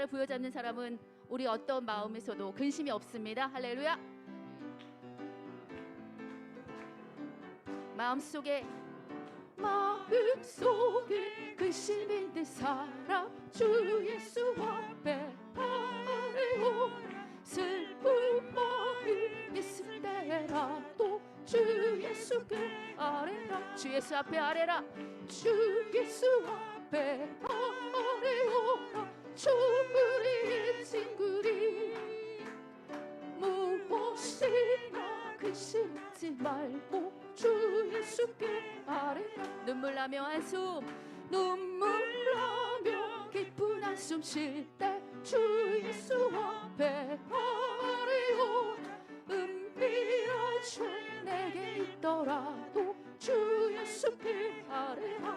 십자가를 부여잡는 사람은 우리 어떤 마음에서도 근심이 없습니다. 할렐루야. 마음속에 근심 있는 사람 주 예수 앞에 아뢰오라. 슬픈 마음 있을 때라도 주 예수께 아뢰라. 주 예수 앞에 아뢰라. 주 예수 앞에 아뢰오라. 주 우리의 친구리 무엇이나 근심하지 말고 주 예수께 아뢰라. 눈물 나며 한숨 기쁜 한숨 쉴 때 주 예수 앞에 아뢰오라. 은밀한 죄 내게 있더라도 주 예수께 아뢰라.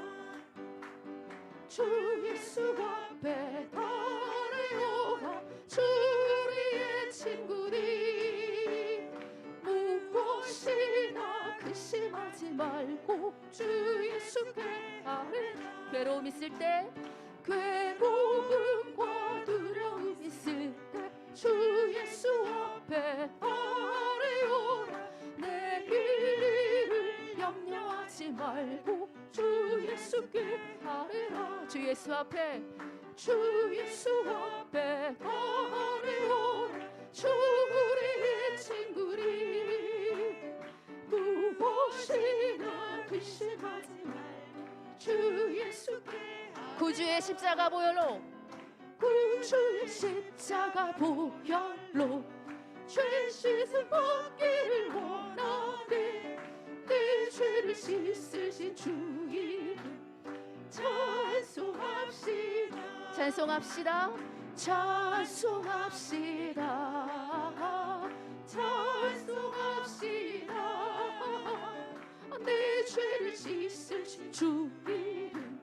주 예수 앞에 아뢰오라. 주 우리의 친구니 무엇이나 근심하지 말고 주 예수께 아뢰라. 괴로움 있을 때 괴로움과 두려움 있을 때 주 예수 앞에 아뢰오라. 내 길을 염려하지 말고 주 예수께 아뢰라. 주 예수 앞에 아뢰오라. 주 우리의 친구리 무엇이나 근심하지 말고 주 예수께 구주의 십자가 보혈로 구주의 십자가 보혈로 죄 씻음 받기를 원하네. 내 죄를 씻으신 주 이름 찬송합시다. 찬송합시다. 찬송합시다. 찬송합시다. 내 죄를 씻으신 주 이름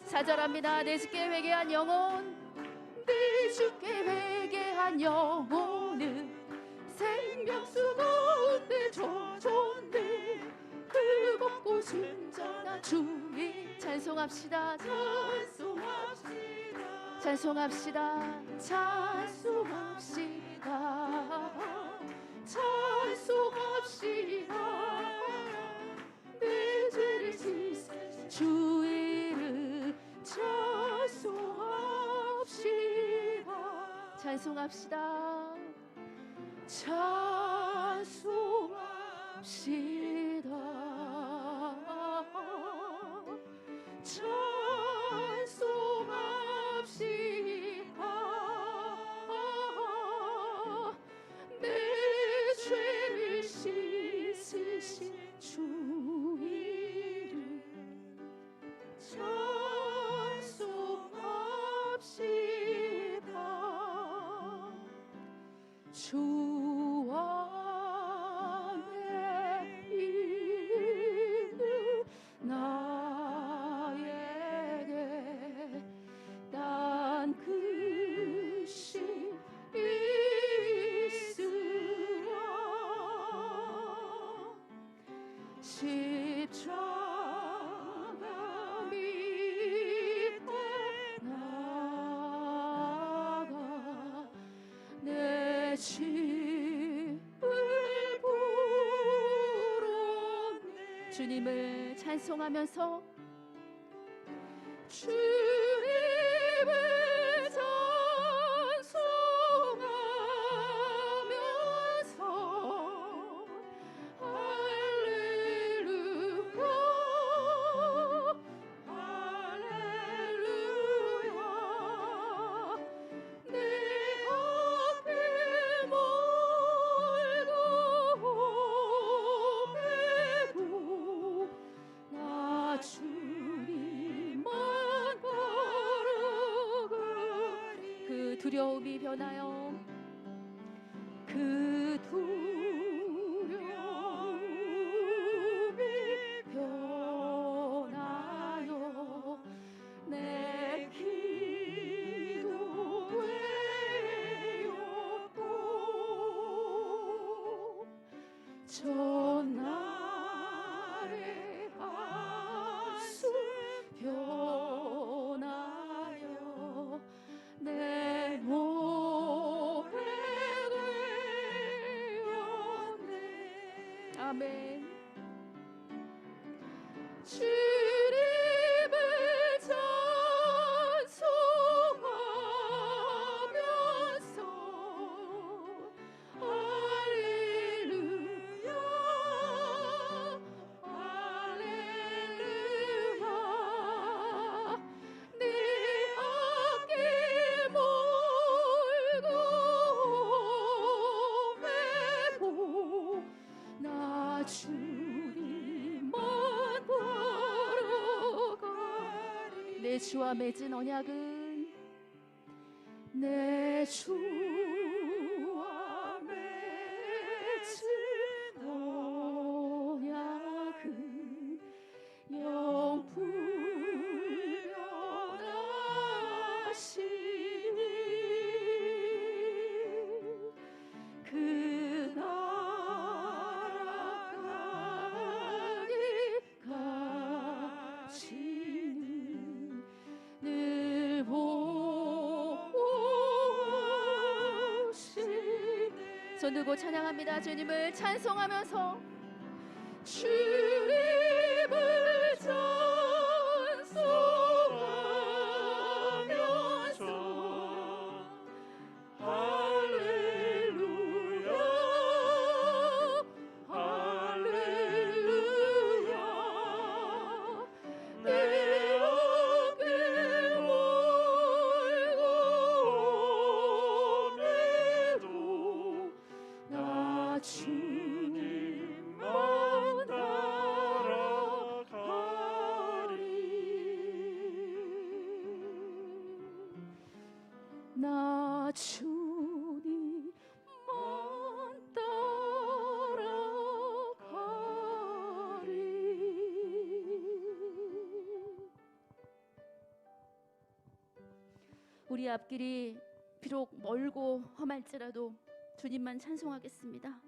사절합니다. 내 주께 회개한 영혼 내 주께 회개한 영혼은 생명수 가운데 젖었네. 뜨겁고 순전한 주님 찬송합시다. 찬송합시다. 찬송합시다. 찬송합시다. 찬송합시다. 내 죄를 씻으신 주 이름 찬송합시다. 찬송합시다. 찬송합시다. 찬송합시다. 내 죄를 씻으신 주 이름 찬송합시다. 주 안에 있는 나에게 난 근심 있으랴. 십자가 밑에 나가 내 짐을 풀었네. 주님을 찬송하면서 주님을 찬송하면서 할렐루야 할렐루야. 내 앞에 멀고 오매도 나 주님만 바라가리. 그 두려움이 변하여 그 두려움이 변하여 내 기도되었고 전날의 한숨 변하여 아멘. 주님을 찬송하면서 할렐루야 할렐루야 내 어깨 몰고 메고 나 주님만 보러 가리. 내 주와 맺은 언약은 내 주와 맺은 언약은 영불변하시니 그 나라까지 가시는 늘 보시네. 손 들고 찬양합니다. 주님을 찬송하면서 주님을 찬송하면서 할렐루야 할렐루야 내 어깨 몰고 매도 나 주님만 따라가리. 나 주님만 따라가리. 우리 앞길이 비록 멀고 험할지라도 주님만 찬송하겠습니다.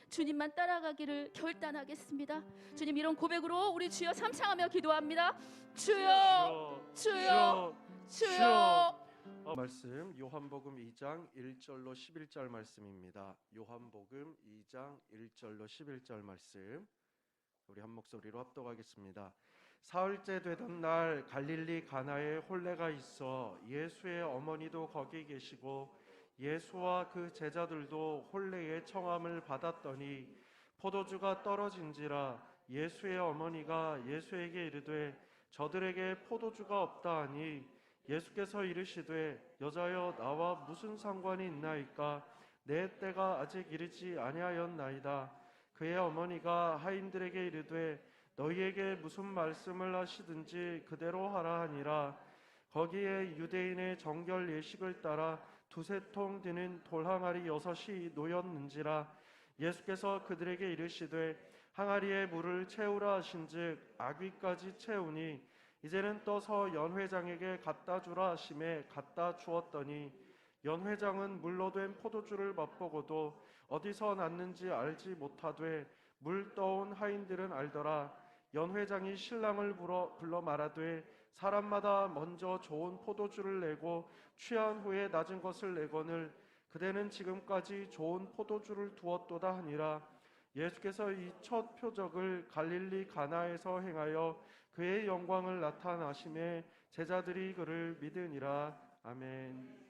주님만 따라가기를 결단하겠습니다. 주님, 이런 고백으로 우리 주여 삼창하며 기도합니다. 주여 주여 주여. 말씀 요한복음 2장 1절로 11절 말씀입니다. 요한복음 2장 1절로 11절 말씀 우리 한 목소리로 합독하겠습니다. 사흘째 되던 날 갈릴리 가나에 혼례가 있어 예수의 어머니도 거기 계시고 예수와 그 제자들도 혼례의 청함을 받았더니 포도주가 떨어진지라 예수의 어머니가 예수에게 이르되 저들에게 포도주가 없다 하니 예수께서 이르시되 여자여 나와 무슨 상관이 있나이까 내 때가 아직 이르지 아니하였나이다. 그의 어머니가 하인들에게 이르되 너희에게 무슨 말씀을 하시든지 그대로 하라 하니라. 거기에 유대인의 정결 예식을 따라 두세 통 드는 돌항아리 6이 놓였는지라. 예수께서 그들에게 이르시되 항아리에 물을 채우라 하신즉 아귀까지 채우니 이제는 떠서 연회장에게 갖다 주라 하심에 갖다 주었더니 연회장은 물로 된 포도주를 맛보고도 어디서 났는지 알지 못하되 물 떠온 하인들은 알더라. 연회장이 신랑을 불러 말하되 사람마다 먼저 좋은 포도주를 내고 취한 후에 낮은 것을 내거늘 그대는 지금까지 좋은 포도주를 두었도다 하니라. 예수께서 이 첫 표적을 갈릴리 가나에서 행하여 그의 영광을 나타나심에 제자들이 그를 믿으니라. 아멘.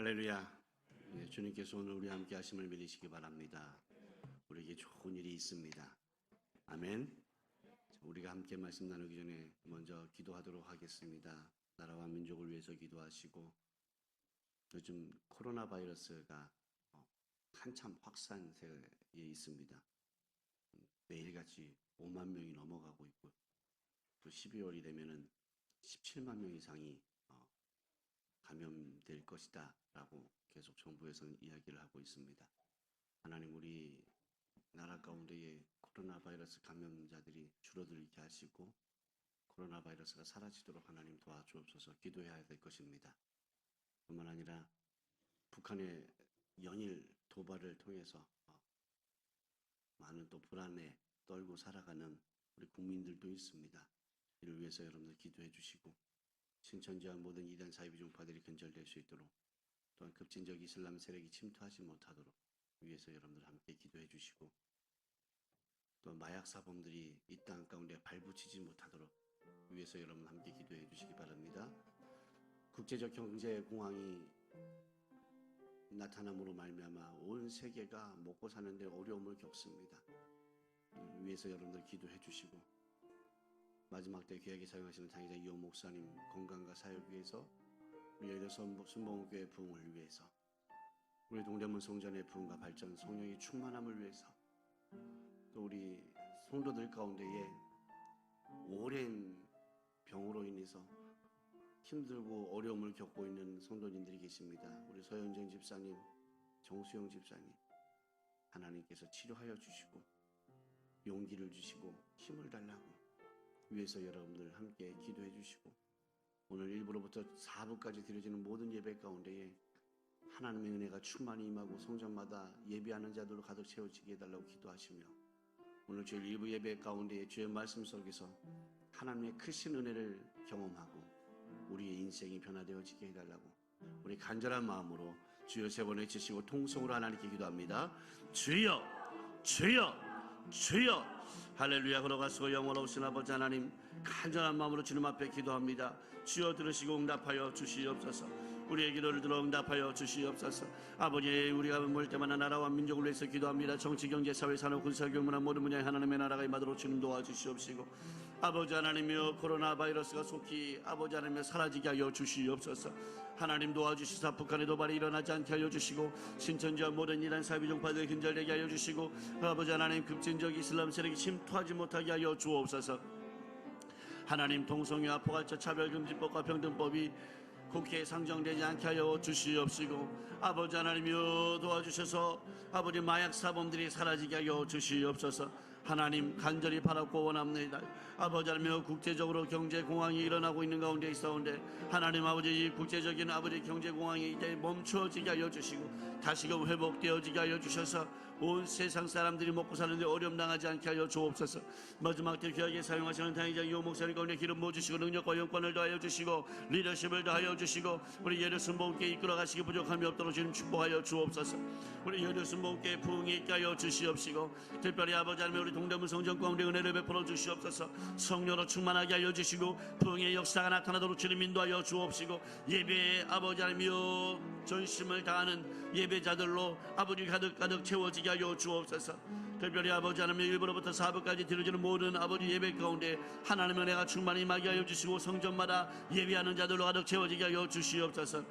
할렐루야. 주님께서 오늘 우리 함께 하심을 믿으시기 바랍니다. 우리에게 좋은 일이 있습니다. 아멘. 우리가 함께 말씀 나누기 전에 먼저 기도하도록 하겠습니다. 나라와 민족을 위해서 기도하시고, 요즘 코로나 바이러스가 한참 확산세에 있습니다. 매일같이 5만 명이 넘어가고 있고, 또 12월이 되면은 17만 명 이상이 감염될 것이다 라고 계속 정부에서는 이야기를 하고 있습니다. 하나님, 우리 나라 가운데에 코로나 바이러스 감염자들이 줄어들게 하시고 코로나 바이러스가 사라지도록 하나님 도와주옵소서. 기도해야 될 것입니다. 뿐만 아니라 북한의 연일 도발을 통해서 많은 또 불안에 떨고 살아가는 우리 국민들도 있습니다. 이를 위해서 여러분들 기도해 주시고, 신천지와 모든 이단 사이비종파들이 근절될 수 있도록, 또한 급진적 이슬람 세력이 침투하지 못하도록 위해서 여러분들 함께 기도해 주시고, 또 마약 사범들이 이 땅 가운데 발붙이지 못하도록 위해서 여러분 함께 기도해 주시기 바랍니다. 국제적 경제 공황이 나타남으로 말미암아 온 세계가 먹고 사는데 어려움을 겪습니다. 위해서 여러분들 기도해 주시고, 마지막 때 귀하게 사용하시는 당회자 이호 목사님 건강과 사역 위해서, 우리 여의도 순복음교회 부흥을 위해서, 우리 동대문 성전의 부흥과 발전, 성령의 충만함을 위해서, 또 우리 성도들 가운데에 오랜 병으로 인해서 힘들고 어려움을 겪고 있는 성도님들이 계십니다. 우리 서현정 집사님, 정수영 집사님, 하나님께서 치료하여 주시고 용기를 주시고 힘을 달라고 위해서 여러분들 함께 기도해 주시고, 오늘 1부로부터 4부까지 드려지는 모든 예배 가운데에 하나님의 은혜가 충만히 임하고 성전마다 예배하는 자들로 가득 채워지게 해달라고 기도하시며, 오늘 주일 1부 예배 가운데에 주의 말씀 속에서 하나님의 크신 은혜를 경험하고 우리의 인생이 변화되어지게 해달라고 우리 간절한 마음으로 주여 세 번 외치시고 통성으로 하나님께 기도합니다. 주여, 주여, 주여. 할렐루야. 걸어가시고 영원하신 아버지 하나님, 간절한 마음으로 주님 앞에 기도합니다. 주여 들으시고 응답하여 주시옵소서. 우리의 기도를 들어 응답하여 주시옵소서. 아버지, 우리가 볼 때마다 나라와 민족을 위해서 기도합니다. 정치, 경제, 사회, 산업, 군사, 교문화 모든 분야에 하나님의 나라가 임하도록 주님 도와주시옵시고, 아버지 하나님이여 코로나 바이러스가 속히 아버지 하나님이여 사라지게 하여 주시옵소서. 하나님 도와주시사 북한의 도발이 일어나지 않게 하여 주시고, 신천지와 모든 이란 사비종파들이 근절되게 하여 주시고, 아버지 하나님 급진적 이슬람 세력이 침투하지 못하게 하여 주옵소서. 하나님 동성애와 포괄적 차별금지법과 평등법이 국회에 상정되지 않게 하여 주시옵시고, 아버지 하나님이여 도와주셔서 아버지 마약 사범들이 사라지게 하여 주시옵소서. 하나님 간절히 바라고 원합니다. 아버지 하나님, 국제적으로 경제 공황이 일어나고 있는 가운데 있사온데, 하나님 아버지 이 국제적인 아버지 경제 공황이 이제 멈춰지게 하여 주시고 다시금 회복되어지게 하여 주셔서 온 세상 사람들이 먹고 사는데 어려움 당하지 않게 하여 주옵소서. 마지막 때 귀하게 사용하시는 당회자 이호 목사님 가운데 기름 부어주시고 능력과 영권을 더하여 주시고 리더십을 더하여 주시고, 우리 예루순복음교회 이끌어가시기 부족함이 없도록 주님 축복하여 주옵소서. 우리 예루순복음교회 부흥이 있게 하여 주시옵시고, 특별히 아버지 하나님 우리 동대문 성전 가운데 은혜를 베풀어 주시옵소서. 성령으로 충만하게 하여 주시고 부흥의 역사가 나타나도록 주님 인도하여 주옵시고, 예배에 아버지 하나님이여 전심을 다하는 예배자들로 아버지 가득 채워지게 하여 주옵소서. 특별히 아버지 하나님 1부로부터 4부까지 드려지는 모든 아버지 예배 가운데 하나님의 은혜가 충만히 임하게 하여 주시고, 성전마다 예배하는 자들로 가득 채워지게 하여 주시옵소서.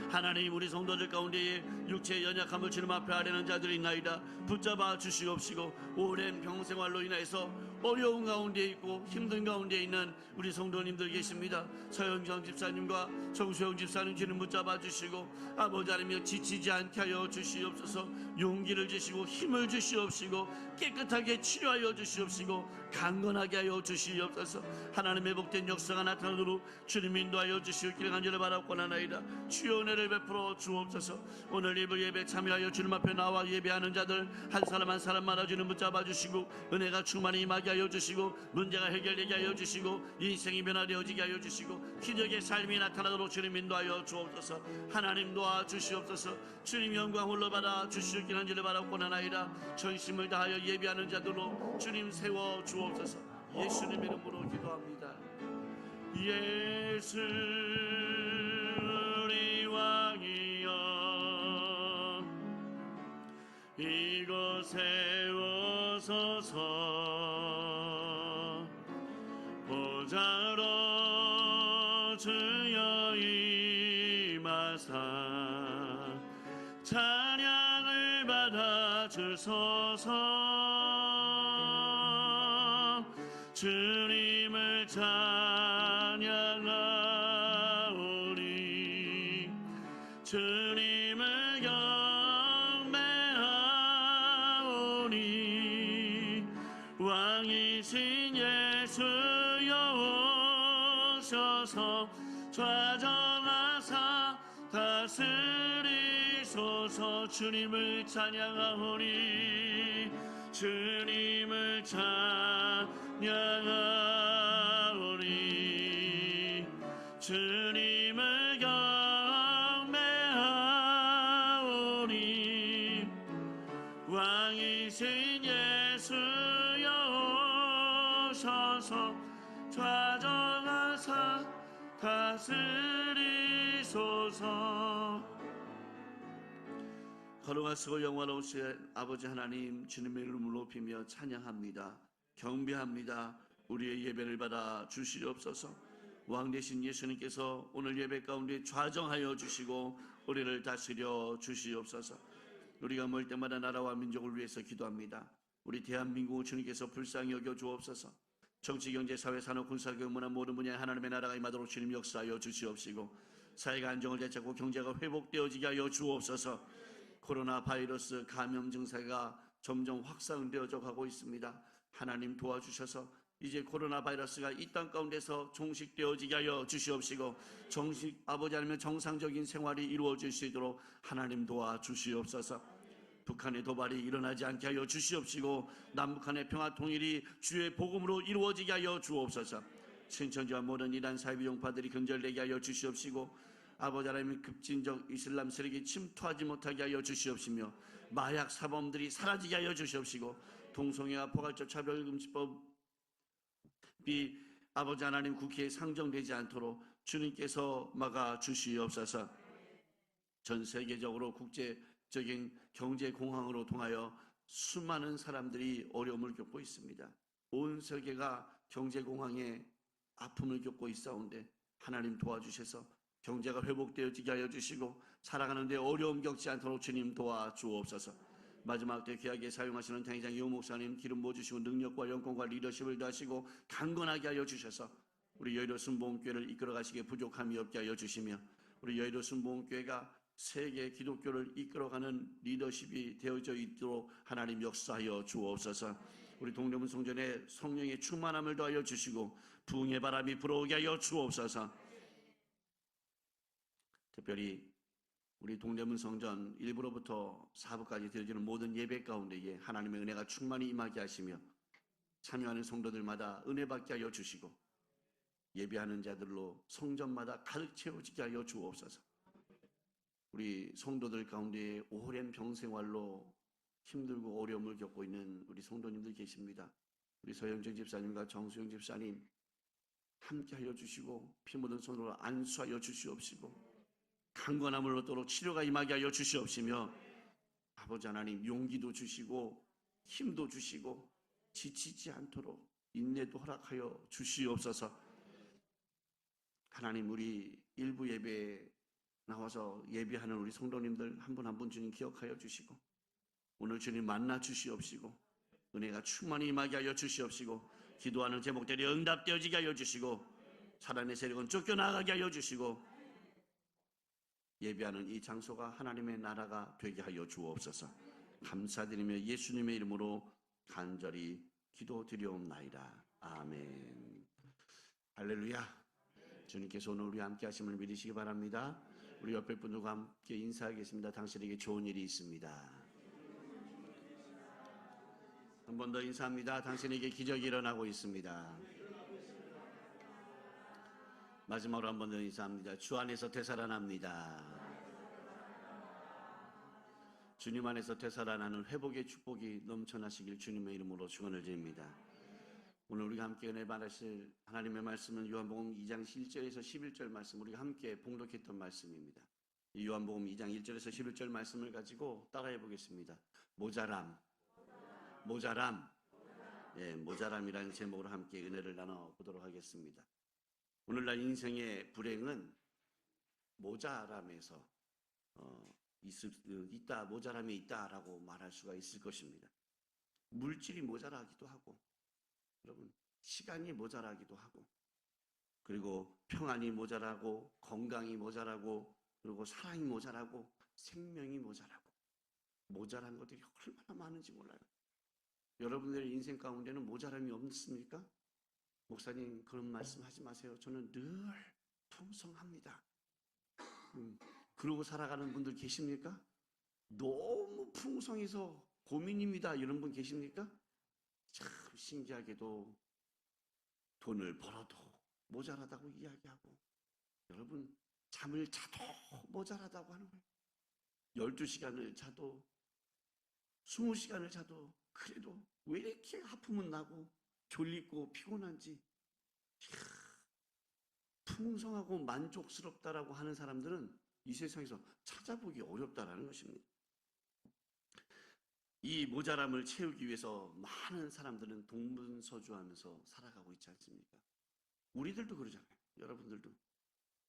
하나님 우리 성도들 가운데에 육체의 연약함을 주님 앞에 아뢰는 자들이 있나이다. 붙잡아 주시옵시고, 오랜 병생활로 인해서 어려운 가운데 있고 힘든 가운데 있는 우리 성도님들 계십니다. 서영정 집사님과 정수영 집사님 주님 붙잡아 주시고, 아버지 하나님 지치지 않게 하여 주시옵소서. 용기를 주시고 힘을 주시옵시고 깨끗하게 치료하여 주시옵시고 강건하게 하여 주시옵소서. 하나님의 복된 역사가 나타나도록 주님 인도하여 주시옵기를 간절히 바라옵나이다. 주여 은혜를 베풀어 주옵소서. 오늘 예배 참여하여 주님 앞에 나와 예배하는 자들 한 사람 한 사람마다 주님 붙잡아 주시고 은혜가 충만히 임하게 하여 주시고, 문제가 해결되게 하여 주시고 인생이 변화되어지게 하여 주시고 기적의 삶이 나타나도록 주님 인도하여 주옵소서. 하나님 도와주시옵소서. 주님 영광 홀로 받아 주시옵기를 간절히 바라옵나이다. 전심을 다하여 예배하는 자들로 주님 세워 주옵소서. 예수님 이름으로 기도합니다. 예수 우리 왕이 이곳에 오소서. 보좌로 주여 임하사 찬양을 받아 주소서. 주님을 찬양하오니 주님을 경배하오니 왕이신 예수여 오셔서 좌정하사 다스리소서. 주님을 찬양하오니 주님을 찬양하오니 주님을 경배하오니 왕이신 예수여 오셔서 좌정하사 다스리소서. 거룩하시고 영원하신 아버지 하나님, 주님의 이름을 높이며 찬양합니다. 경배합니다. 우리의 예배를 받아 주시옵소서. 왕 되신 예수님께서 오늘 예배 가운데 좌정하여 주시고 우리를 다스려 주시옵소서. 우리가 멀 때마다 나라와 민족을 위해서 기도합니다. 우리 대한민국을 주님께서 불쌍히 여겨 주옵소서. 정치, 경제, 사회, 산업, 군사, 교육, 문화 모든 분야에 하나님의 나라가 임하도록 주님 역사하여 주시옵시고 사회가 안정을 되찾고 경제가 회복되어지게 하여 주옵소서. 코로나 바이러스 감염 증세가 점점 확산되어져 가고 있습니다. 하나님 도와주셔서 이제 코로나 바이러스가 이 땅 가운데서 종식되어지게 하여 주시옵시고 아버지 하나님 정상적인 생활이 이루어질 수 있도록 하나님 도와주시옵소서. 북한의 도발이 일어나지 않게 하여 주시옵시고 남북한의 평화 통일이 주의 복음으로 이루어지게 하여 주옵소서. 신천지와 모든 이란 사이비 용파들이 근절되게 하여 주시옵시고 아버지 하나님 급진적 이슬람 세력이 침투하지 못하게 하여 주시옵시며 마약 사범들이 사라지게 하여 주시옵시고 동성애와 포괄적 차별금지법이 아버지 하나님 국회에 상정되지 않도록 주님께서 막아 주시옵소서. 전 세계적으로 국제적인 경제 공황으로 통하여 수많은 사람들이 어려움을 겪고 있습니다. 온 세계가 경제 공황에 아픔을 겪고 있사온데 하나님 도와주셔서 경제가 회복되어지게 하여 주시고 살아가는데 어려움 겪지 않도록 주님 도와주옵소서. 마지막 때 귀하게 사용하시는 당회장 이호 목사님 기름 부어주시고 능력과 영권과 리더십을 더하시고 강건하게 하여 주셔서 우리 여의도 순복음교회를 이끌어가시기에 부족함이 없게 하여 주시며 우리 여의도 순복음교회가 세계 기독교를 이끌어가는 리더십이 되어져 있도록 하나님 역사하여 주옵소서. 우리 동대문 성전에 성령의 충만함을 더하여 주시고 부흥의 바람이 불어오게 하여 주옵소서. 특별히 우리 동대문 성전 1부로부터 4부까지 드려지는 모든 예배 가운데에 하나님의 은혜가 충만히 임하게 하시며 참여하는 성도들마다 은혜 받게 하여 주시고 예배하는 자들로 성전마다 가득 채워지게 하여 주옵소서. 우리 성도들 가운데 오랜 병생활로 힘들고 어려움을 겪고 있는 우리 성도님들 계십니다. 우리 서영정 집사님과 정수영 집사님 함께 하여 주시고 피 묻은 손으로 안수하여 주시옵시고 강건함을 얻도록 치료가 임하게 하여 주시옵시며 아버지 하나님 용기도 주시고 힘도 주시고 지치지 않도록 인내도 허락하여 주시옵소서. 하나님 우리 일부 예배에 나와서 예배하는 우리 성도님들 한 분 한 분 주님 기억하여 주시고 오늘 주님 만나 주시옵시고 은혜가 충만히 임하게 하여 주시옵시고 기도하는 제목들이 응답되어지게 하여 주시고 사단의 세력은 쫓겨나가게 하여 주시고 예배하는 이 장소가 하나님의 나라가 되게 하여 주옵소서. 감사드리며 예수님의 이름으로 간절히 기도드리옵나이다. 아멘. 할렐루야. 주님께서 오늘 우리와 함께 하심을 믿으시기 바랍니다. 우리 옆에 분들과 함께 인사하겠습니다. 당신에게 좋은 일이 있습니다. 한 번 더 인사합니다. 당신에게 기적이 일어나고 있습니다. 마지막으로 한 번 더 인사합니다. 주 안에서 되살아납니다. 주님 안에서 되살아나는 회복의 축복이 넘쳐나시길 주님의 이름으로 축원을 드립니다. 오늘 우리가 함께 은혜 받으실 하나님의 말씀은 요한복음 2장 1절에서 11절 말씀, 우리가 함께 봉독했던 말씀입니다. 이 요한복음 2장 1절에서 11절 말씀을 가지고 따라해 보겠습니다. 모자람, 모자람. 예, 모자람이라는 제목으로 함께 은혜를 나눠보도록 하겠습니다. 오늘날 인생의 불행은 모자람에서 있다, 모자람이 있다라고 말할 수가 있을 것입니다. 물질이 모자라기도 하고, 여러분, 시간이 모자라기도 하고, 그리고 평안이 모자라고, 건강이 모자라고, 그리고 사랑이 모자라고, 생명이 모자라고, 모자란 것들이 얼마나 많은지 몰라요. 여러분들의 인생 가운데는 모자람이 없습니까? 목사님, 그런 말씀 하지 마세요. 저는 늘 풍성합니다. 그러고 살아가는 분들 계십니까? 너무 풍성해서 고민입니다. 이런 분 계십니까? 참 신기하게도 돈을 벌어도 모자라다고 이야기하고, 여러분, 잠을 자도 모자라다고 하는 거예요. 12시간을 자도 20시간을 자도 그래도 왜 이렇게 하품은 나고 졸리고 피곤한지. 풍성하고 만족스럽다라고 하는 사람들은 이 세상에서 찾아보기 어렵다라는 것입니다. 이 모자람을 채우기 위해서 많은 사람들은 동분서주하면서 살아가고 있지 않습니까? 우리들도 그러잖아요. 여러분들도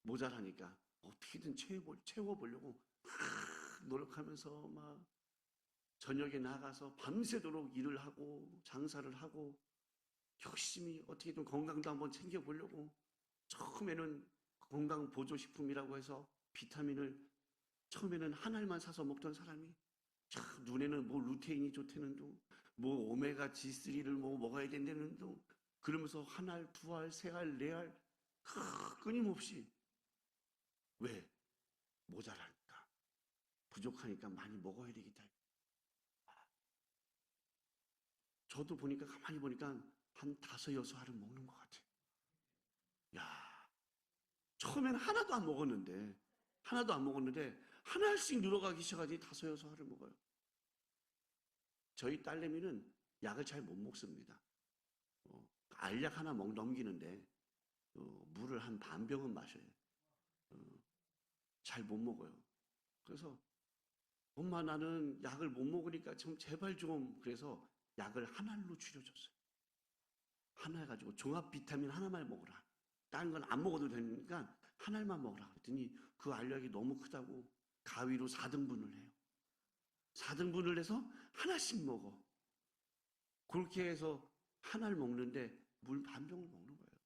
모자라니까 어떻게든 채워보려고 노력하면서 막 저녁에 나가서 밤새도록 일을 하고 장사를 하고 열심히 어떻게든 건강도 한번 챙겨보려고, 처음에는 건강보조식품이라고 해서 비타민을 처음에는 한 알만 사서 먹던 사람이 눈에는 뭐 루테인이 좋다는 둥, 뭐 오메가 G3를 뭐 먹어야 된다는 둥, 그러면서 한 알, 두 알, 세 알, 네 알 끊임없이. 왜? 모자라니까, 부족하니까 많이 먹어야 되겠다. 저도 보니까 가만히 보니까 한 5, 6알은 먹는 것 같아요. 야, 처음에는 하나도 안 먹었는데 한 알씩 늘어가기 시작하지 5, 6알을 먹어요. 저희 딸내미는 약을 잘 못 먹습니다. 알약 하나 넘기는데 물을 한 반 병은 마셔요. 잘 못 먹어요. 그래서 엄마, 나는 약을 못 먹으니까 좀 제발 좀, 그래서 약을 한 알로 줄여줬어요. 하나 해가지고 종합 비타민 하나만 먹으라. 다른 건 안 먹어도 되니까 한 알만 먹으라. 그랬더니 그 알약이 너무 크다고 가위로 4등분을 해요. 4등분을 해서 하나씩 먹어. 그렇게 해서 한 알 먹는데 물 반 병을 먹는 거예요.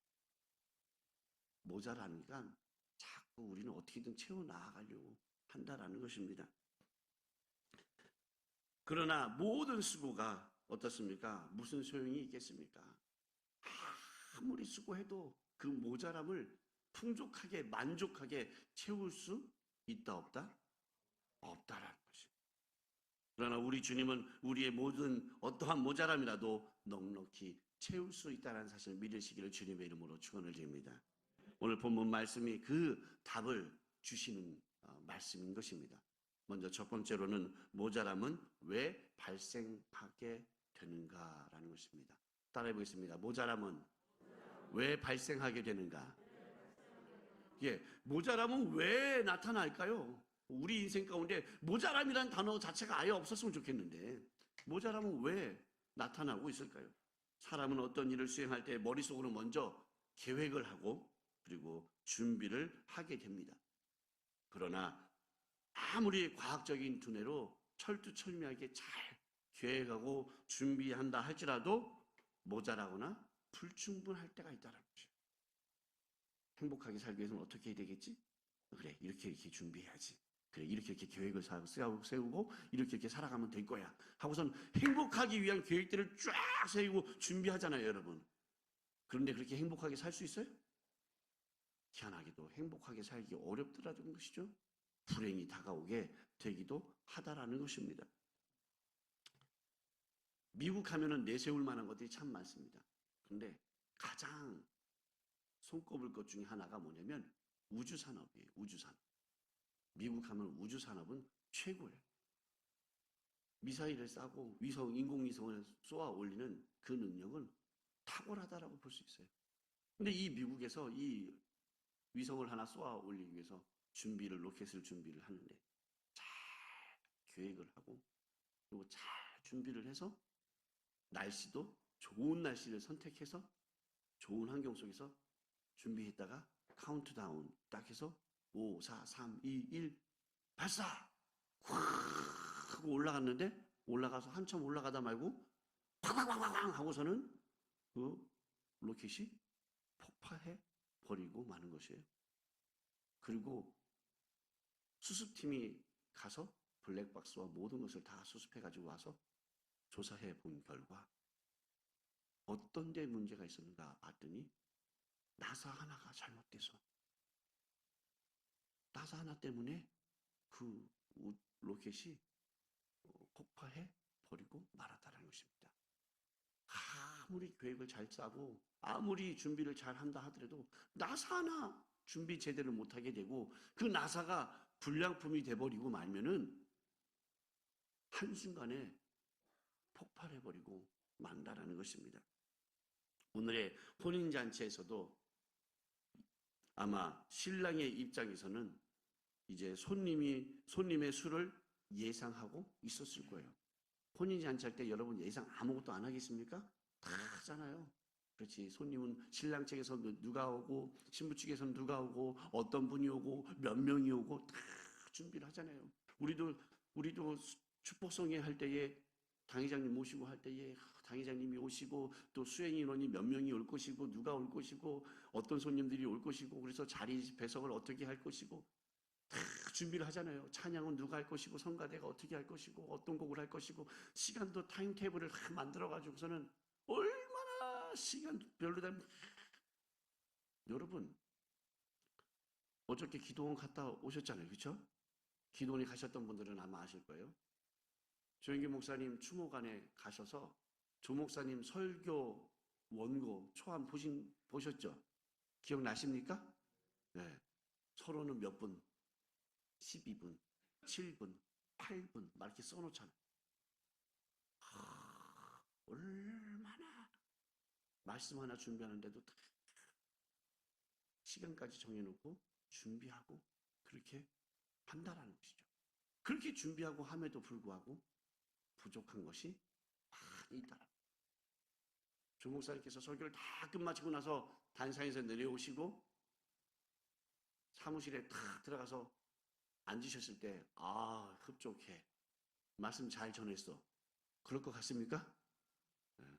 모자라니까 자꾸 우리는 어떻게든 채워나가려고 한다라는 것입니다. 그러나 모든 수고가 어떻습니까? 무슨 소용이 있겠습니까? 아무리 수고해도 그 모자람을 풍족하게 만족하게 채울 수 있다 없다? 없다라는 것입니다. 그러나 우리 주님은 우리의 모든 어떠한 모자람이라도 넉넉히 채울 수 있다는 사실을 믿으시기를 주님의 이름으로 축원을 드립니다. 오늘 본문 말씀이 그 답을 주시는 말씀인 것입니다. 먼저 첫 번째로는 모자람은 왜 발생하게 되는가라는 것입니다. 따라해 보겠습니다. 모자람은 왜 발생하게 되는가? 예, 모자람은 왜 나타날까요? 우리 인생 가운데 모자람이라는 단어 자체가 아예 없었으면 좋겠는데 모자람은 왜 나타나고 있을까요? 사람은 어떤 일을 수행할 때 머릿속으로 먼저 계획을 하고 그리고 준비를 하게 됩니다. 그러나 아무리 과학적인 두뇌로 철두철미하게 잘 계획하고 준비한다 할지라도 모자라거나 불충분할 때가 있다는 거죠. 행복하게 살기 위해서는 어떻게 해야 되겠지? 그래, 이렇게 준비해야지. 그래, 이렇게 계획을 세우고 이렇게 살아가면 될 거야 하고선 행복하기 위한 계획들을 쫙 세우고 준비하잖아요, 여러분. 그런데 그렇게 행복하게 살 수 있어요? 희한하게도 행복하게 살기 어렵더라는 것이죠. 불행이 다가오게 되기도 하다라는 것입니다. 미국 하면은 내세울 만한 것들이 참 많습니다. 그런데 가장 손꼽을 것 중에 하나가 뭐냐면 우주산업이에요. 우주산업. 미국 하면 우주산업은 최고예요. 미사일을 쏴고 인공위성을 쏘아 올리는 그 능력은 탁월하다라고 볼 수 있어요. 근데 이 미국에서 이 위성을 하나 쏘아 올리기 위해서 로켓을 준비를 하는데 잘 계획을 하고 그리고 잘 준비를 해서 날씨도 좋은 날씨를 선택해서 좋은 환경 속에서 준비했다가 카운트다운 딱 해서 5, 4, 3, 2, 1 발사! 확 하고 올라갔는데 올라가서 한참 올라가다 말고 팡팡팡팡 하고서는 그 로켓이 폭파해 버리고 마는 것이에요. 그리고 수습팀이 가서 블랙박스와 모든 것을 다 수습해 가지고 와서 조사해 본 결과 어떤 데 문제가 있었는가 봤더니 나사 하나가 잘못돼서 나사 하나 때문에 그 로켓이 폭파해 버리고 말았다는 것입니다. 아무리 계획을 잘 짜고 아무리 준비를 잘 한다 하더라도 나사 하나 준비 제대로 못하게 되고 그 나사가 불량품이 돼버리고 말면은 한순간에 폭발해버리고 만다라는 것입니다. 오늘의 혼인잔치에서도 아마 신랑의 입장에서는 이제 손님의 수를 예상하고 있었을 거예요. 혼인잔치 할 때 여러분 예상 아무것도 안 하겠습니까? 다 하잖아요. 그렇지. 손님은 신랑 측에서 누가 오고 신부 측에서는 누가 오고 어떤 분이 오고 몇 명이 오고 다 준비를 하잖아요. 우리도 축복성회 할 때에 당회장님 모시고 할 때에 당회장님이 오시고 또 수행 인원이 몇 명이 올 것이고 누가 올 것이고 어떤 손님들이 올 것이고 그래서 자리 배석을 어떻게 할 것이고 다 준비를 하잖아요. 찬양은 누가 할 것이고 성가대가 어떻게 할 것이고 어떤 곡을 할 것이고 시간도 타임테이블을 만들어 가지고서는 얼마나 시간별로 되면 여러분 어저께 기도원 갔다 오셨잖아요. 그렇죠? 기도원에 가셨던 분들은 아마 아실 거예요. 조영기 목사님 추모관에 가셔서 조 목사님 설교 원고 초안 보셨죠? 기억나십니까? 네. 서로는 몇 분? 12분, 7분, 8분 막 이렇게 써놓잖아요. 얼마나 말씀 하나 준비하는데도 시간까지 정해놓고 준비하고 그렇게 한다라는 것이죠. 그렇게 준비하고 함에도 불구하고 부족한 것이 많이 있다라. 조 목사님께서 설교를 다 끝마치고 나서 단상에서 내려오시고 사무실에 탁 들어가서 앉으셨을 때 흡족해. 말씀 잘 전했어. 그럴 것 같습니까? 네.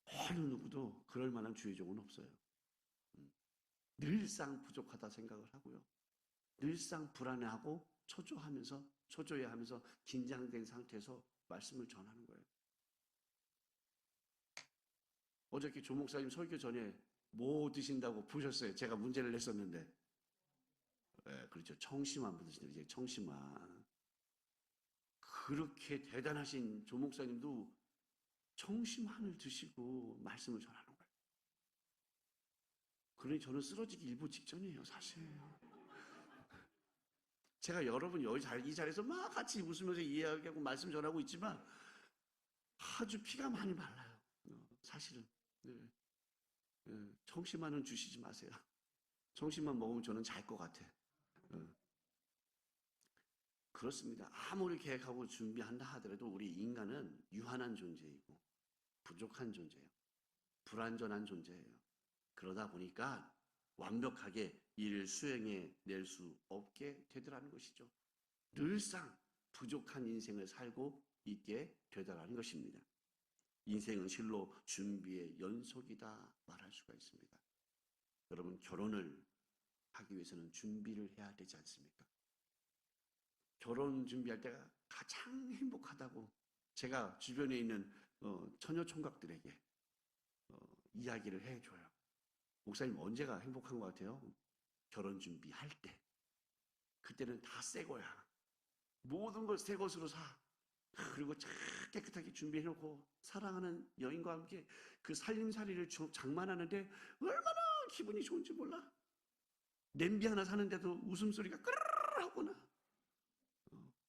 어느 누구도 그럴 만한 주의종은 없어요. 늘상 부족하다 생각을 하고요. 늘상 불안해하고 초조해하면서 긴장된 상태에서 말씀을 전하는 거예요. 어저께 조 목사님 설교 전에 뭐 드신다고 보셨어요? 제가 문제를 냈었는데. 네, 그렇죠. 청심환 드시죠. 이제 청심환. 그렇게 대단하신 조 목사님도 청심환을 드시고 말씀을 전하는 거예요. 그러니 저는 쓰러지기 일보 직전이에요, 사실. 제가 여러분 이 자리에서 막 같이 웃으면서 이야기하고 말씀 전하고 있지만 아주 피가 많이 말라요. 사실은. 네. 청심환은 주시지 마세요. 청심환 먹으면 저는 잘 것 같아. 그렇습니다. 아무리 계획하고 준비한다 하더라도 우리 인간은 유한한 존재이고 부족한 존재예요. 불완전한 존재예요. 그러다 보니까 완벽하게 일을 수행해낼 수 없게 되더라는 것이죠. 늘상 부족한 인생을 살고 있게 되더라는 것입니다. 인생은 실로 준비의 연속이다 말할 수가 있습니다. 여러분 결혼을 하기 위해서는 준비를 해야 되지 않습니까? 결혼 준비할 때가 가장 행복하다고 제가 주변에 있는 처녀 총각들에게 이야기를 해줘요. 목사님 언제가 행복한 것 같아요? 결혼 준비할 때. 그때는 다 새 거야. 모든 걸 새 것으로 사. 그리고 깨끗하게 준비해놓고 사랑하는 여인과 함께 그 살림살이를 장만하는데 얼마나 기분이 좋은지 몰라. 냄비 하나 사는데도 웃음소리가 ቅ르르 하구나.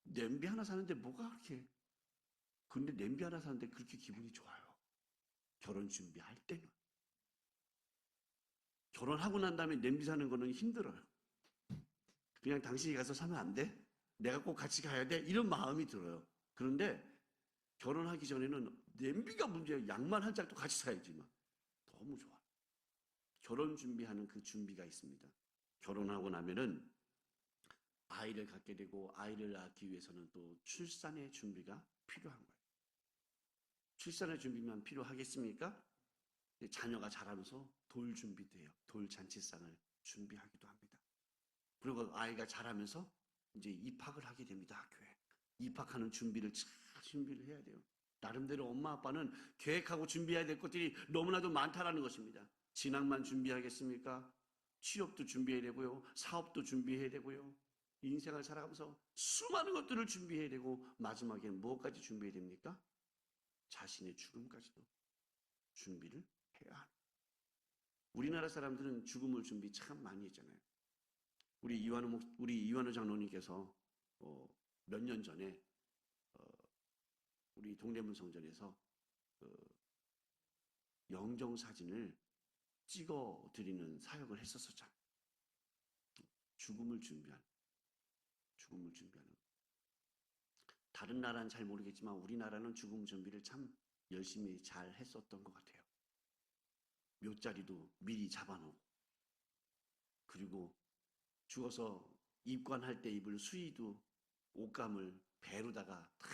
냄비 하나 사는데 뭐가 그렇게. 근데 냄비 하나 사는데 그렇게 기분이 좋아요. 결혼 준비할 때는. 결혼하고 난 다음에 냄비 사는 거는 힘들어요. 그냥 당신이 가서 사면 안 돼? 내가 꼭 같이 가야 돼? 이런 마음이 들어요. 그런데 결혼하기 전에는 냄비가 문제예요. 양말 한 짝도 같이 사야지만. 너무 좋아. 결혼 준비하는 그 준비가 있습니다. 결혼하고 나면은 아이를 갖게 되고 아이를 낳기 위해서는 또 출산의 준비가 필요한 거예요. 출산의 준비만 필요하겠습니까? 자녀가 자라면서 돌 준비도 해요. 돌 잔치상을 준비하기도 합니다. 그리고 아이가 자라면서 이제 입학을 하게 됩니다. 학교에. 입학하는 준비를 잘 준비를 해야 돼요. 나름대로 엄마 아빠는 계획하고 준비해야 될 것들이 너무나도 많다라는 것입니다. 진학만 준비하겠습니까? 취업도 준비해야 되고요. 사업도 준비해야 되고요. 인생을 살아가면서 수많은 것들을 준비해야 되고 마지막에는 무엇까지 준비해야 됩니까? 자신의 죽음까지도 준비를 해야 합니다. 우리나라 사람들은 죽음을 준비 참 많이 했잖아요. 우리 이완호 장로님께서 몇 년 전에 우리 동대문 성전에서 영정 사진을 찍어 드리는 사역을 했었잖아요. 죽음을 준비하는. 다른 나라는 잘 모르겠지만 우리나라는 죽음 준비를 참 열심히 잘 했었던 것 같아요. 묘자리도 미리 잡아놓고, 그리고 죽어서 입관할 때 입을 수의도 옷감을 배로다가 다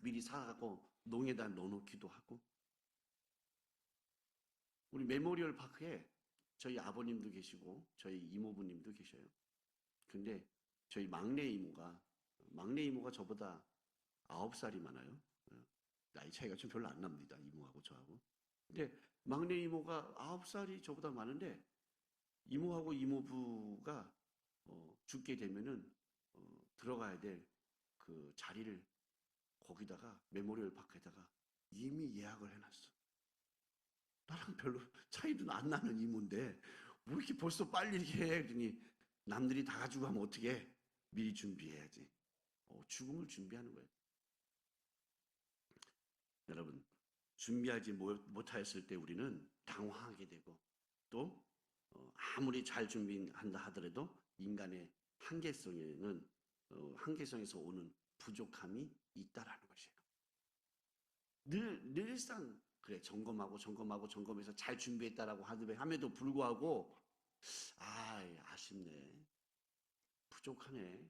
미리 사갖고 농에다 넣어놓기도 하고. 우리 메모리얼 파크에 저희 아버님도 계시고 저희 이모부님도 계셔요. 근데 저희 막내 이모가 저보다 9살이 많아요. 나이 차이가 좀 별로 안 납니다. 이모하고 저하고. 근데 막내 이모가 9살이 저보다 많은데 이모하고 이모부가 죽게 되면은 들어가야 될 그 자리를 거기다가 메모리얼 파크에다가 이미 예약을 해놨어. 나랑 별로 차이도 안 나는 이모인데 왜 이렇게 벌써 빨리 이렇게 해? 그러니 남들이 다 가지고 가면 어떻게 해? 미리 준비해야지. 죽음을 준비하는 거예요. 여러분, 준비하지 못하였을 때 우리는 당황하게 되고 또 아무리 잘 준비한다 하더라도 인간의 한계성에서 오는 부족함이 있다라는 것이에요. 늘상 그래 점검해서 잘 준비했다라고 함에도 불구하고 아쉽네, 부족하네,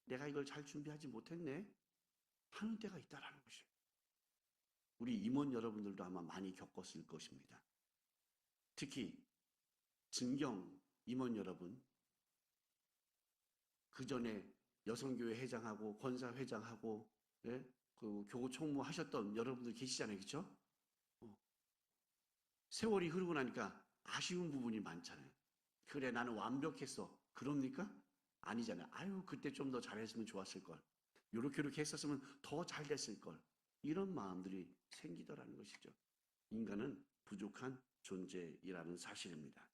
내가 이걸 잘 준비하지 못했네 하는 때가 있다라는 것이에요. 우리 임원 여러분들도 아마 많이 겪었을 것입니다. 특히 증경 임원 여러분, 그 전에 여성교회 회장하고 권사 회장하고 그 교구 총무 하셨던 여러분들 계시잖아요, 그렇죠? 세월이 흐르고 나니까 아쉬운 부분이 많잖아요. 그래, 나는 완벽했어. 그럽니까? 아니잖아요. 아유, 그때 좀 더 잘했으면 좋았을 걸. 이렇게 했었으면 더 잘 됐을 걸. 이런 마음들이 생기더라는 것이죠. 인간은 부족한 존재이라는 사실입니다.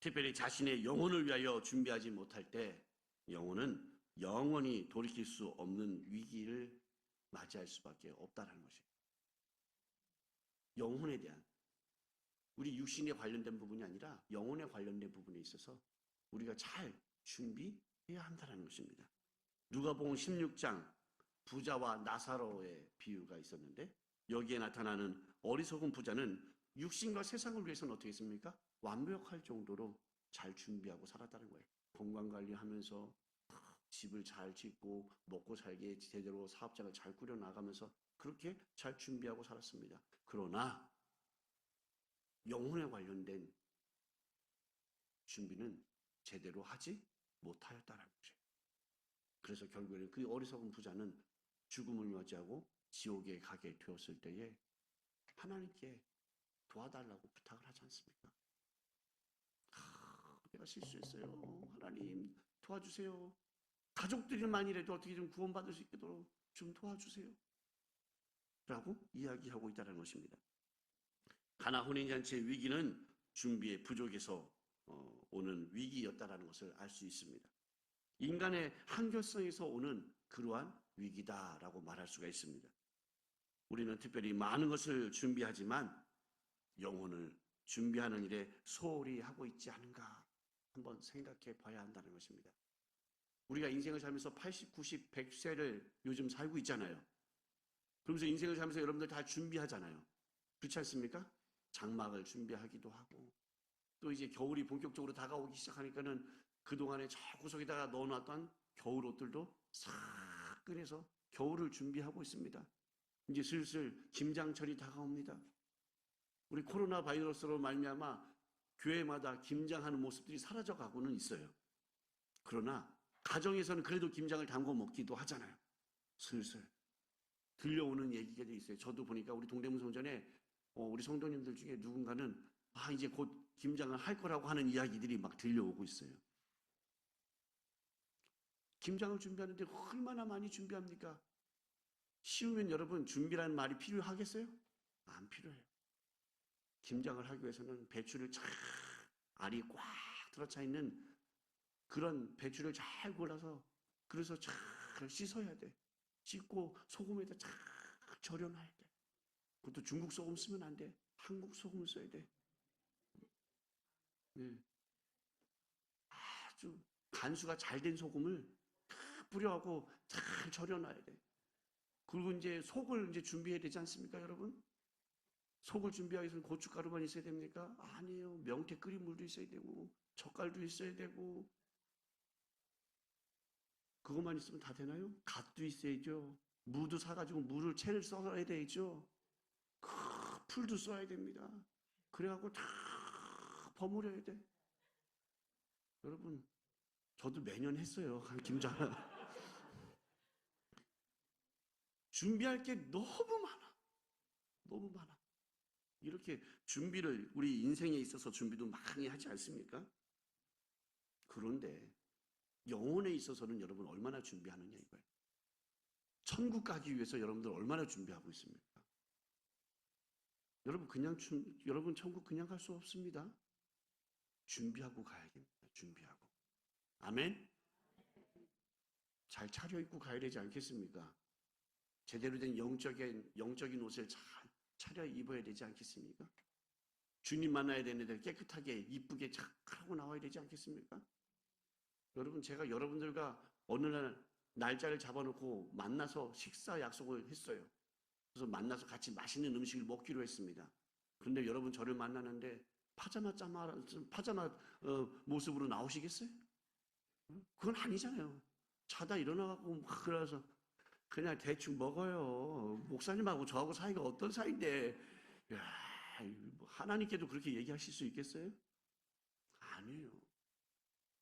특별히 자신의 영혼을 위하여 준비하지 못할 때 영혼은 영원히 돌이킬 수 없는 위기를 맞이할 수밖에 없다는 것이에요. 영혼에 대한, 우리 육신에 관련된 부분이 아니라 영혼에 관련된 부분에 있어서 우리가 잘 준비해야 한다는 것입니다. 누가복음 16장 부자와 나사로의 비유가 있었는데 여기에 나타나는 어리석은 부자는 육신과 세상을 위해서는 어떻게 했습니까? 완벽할 정도로 잘 준비하고 살았다는 거예요. 건강관리하면서 집을 잘 짓고 먹고 살게 제대로 사업장을 잘 꾸려나가면서 그렇게 잘 준비하고 살았습니다. 그러나 영혼에 관련된 준비는 제대로 하지 못하였다는 거죠. 그래서 결국에는 그 어리석은 부자는 죽음을 맞이하고 지옥에 가게 되었을 때에 하나님께 도와달라고 부탁을 하지 않습니까? 내가 실수했어요. 하나님 도와주세요. 가족들만이라도 어떻게 좀 구원받을 수 있도록 좀 도와주세요. 라고 이야기하고 있다는 것입니다. 가나 혼인잔치의 위기는 준비의 부족에서 오는 위기였다는 것을 알 수 있습니다. 인간의 한결성에서 오는 그러한 위기다라고 말할 수가 있습니다. 우리는 특별히 많은 것을 준비하지만 영혼을 준비하는 일에 소홀히 하고 있지 않은가 한번 생각해 봐야 한다는 것입니다. 우리가 인생을 살면서 80, 90, 100세를 요즘 살고 있잖아요. 그러면서 인생을 살면서 여러분들 다 준비하잖아요. 그렇지 않습니까? 장막을 준비하기도 하고, 또 이제 겨울이 본격적으로 다가오기 시작하니까는 그동안에 저 구석에다가 넣어놨던 겨울 옷들도 싹 꺼내서 겨울을 준비하고 있습니다. 이제 슬슬 김장철이 다가옵니다. 우리 코로나 바이러스로 말미암아 교회마다 김장하는 모습들이 사라져가고는 있어요. 그러나 가정에서는 그래도 김장을 담궈 먹기도 하잖아요. 슬슬 들려오는 얘기가 있어요. 저도 보니까 우리 동대문 성전에 우리 성도님들 중에 누군가는 이제 곧 김장을 할 거라고 하는 이야기들이 막 들려오고 있어요. 김장을 준비하는데 얼마나 많이 준비합니까? 쉬우면 여러분 준비라는 말이 필요하겠어요? 안 필요해요. 김장을 하기 위해서는 배추를 쫙 알이 꽉 들어차 있는 그런 배추를 잘 골라서 그래서 잘 씻어야 돼. 씻고 소금에다 잘 절여놔야 돼. 그것도 중국 소금 쓰면 안 돼. 한국 소금을 써야 돼. 네. 아주 간수가 잘 된 소금을 탁 뿌려하고 잘 절여놔야 돼. 그리고 이제 속을 이제 준비해야 되지 않습니까, 여러분? 속을 준비하기 위해서는 고춧가루만 있어야 됩니까? 아니에요. 명태 끓인 물도 있어야 되고, 젓갈도 있어야 되고, 그것만 있으면 다 되나요? 갓도 있어야죠. 무도 사가지고 무를 채를 써야 되죠. 풀도 써야 됩니다. 그래갖고 다 버무려야 돼. 여러분, 저도 매년 했어요. 김장. 준비할 게 너무 많아. 너무 많아. 이렇게 준비를 우리 인생에 있어서 준비도 많이 하지 않습니까? 그런데 영혼에 있어서는 여러분 얼마나 준비하느냐 이거예요. 천국 가기 위해서 여러분들 얼마나 준비하고 있습니까? 여러분 천국 그냥 갈 수 없습니다. 준비하고 가야겠습니다. 준비하고. 아멘? 잘 차려입고 가야 되지 않겠습니까? 제대로 된 영적인 옷을 잘 차려 입어야 되지 않겠습니까? 주님 만나야 되는데 깨끗하게 이쁘게 잘 하고 나와야 되지 않겠습니까? 여러분, 제가 여러분들과 어느 날 날짜를 잡아놓고 만나서 식사 약속을 했어요. 그래서 만나서 같이 맛있는 음식을 먹기로 했습니다. 그런데 여러분 저를 만나는데 파자마 모습으로 나오시겠어요? 그건 아니잖아요. 자다 일어나갖고 막 그래서 그냥 대충 먹어요. 목사님하고 저하고 사이가 어떤 사이인데, 야, 하나님께도 그렇게 얘기하실 수 있겠어요? 아니에요.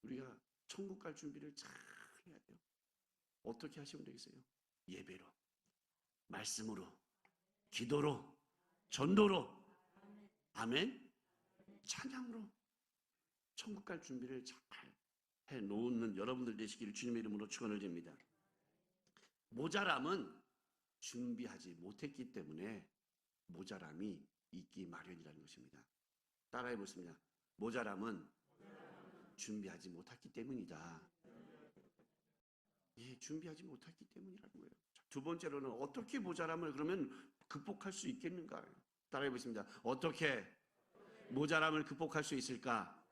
우리가 천국 갈 준비를 잘 해야 돼요. 어떻게 하시면 되겠어요? 예배로, 말씀으로, 기도로, 전도로, 아멘? 찬양으로 천국 갈 준비를 잘 해놓는 여러분들 되시기를 주님의 이름으로 축원을 드립니다. 모자람은 준비하지 못했기 때문에 모자람이 있기 마련이라는 것입니다. 따라해 보겠습니다. 모자람은 준비하지 못했기 때문이다. 예, 준비하지 못했기 때문이라는 거예요. 두 번째로는 어떻게 모자람을 그러면 극복할 수 있겠는가? 따라해 보겠습니다. 어떻게 모자람을 극복할 수 있을까?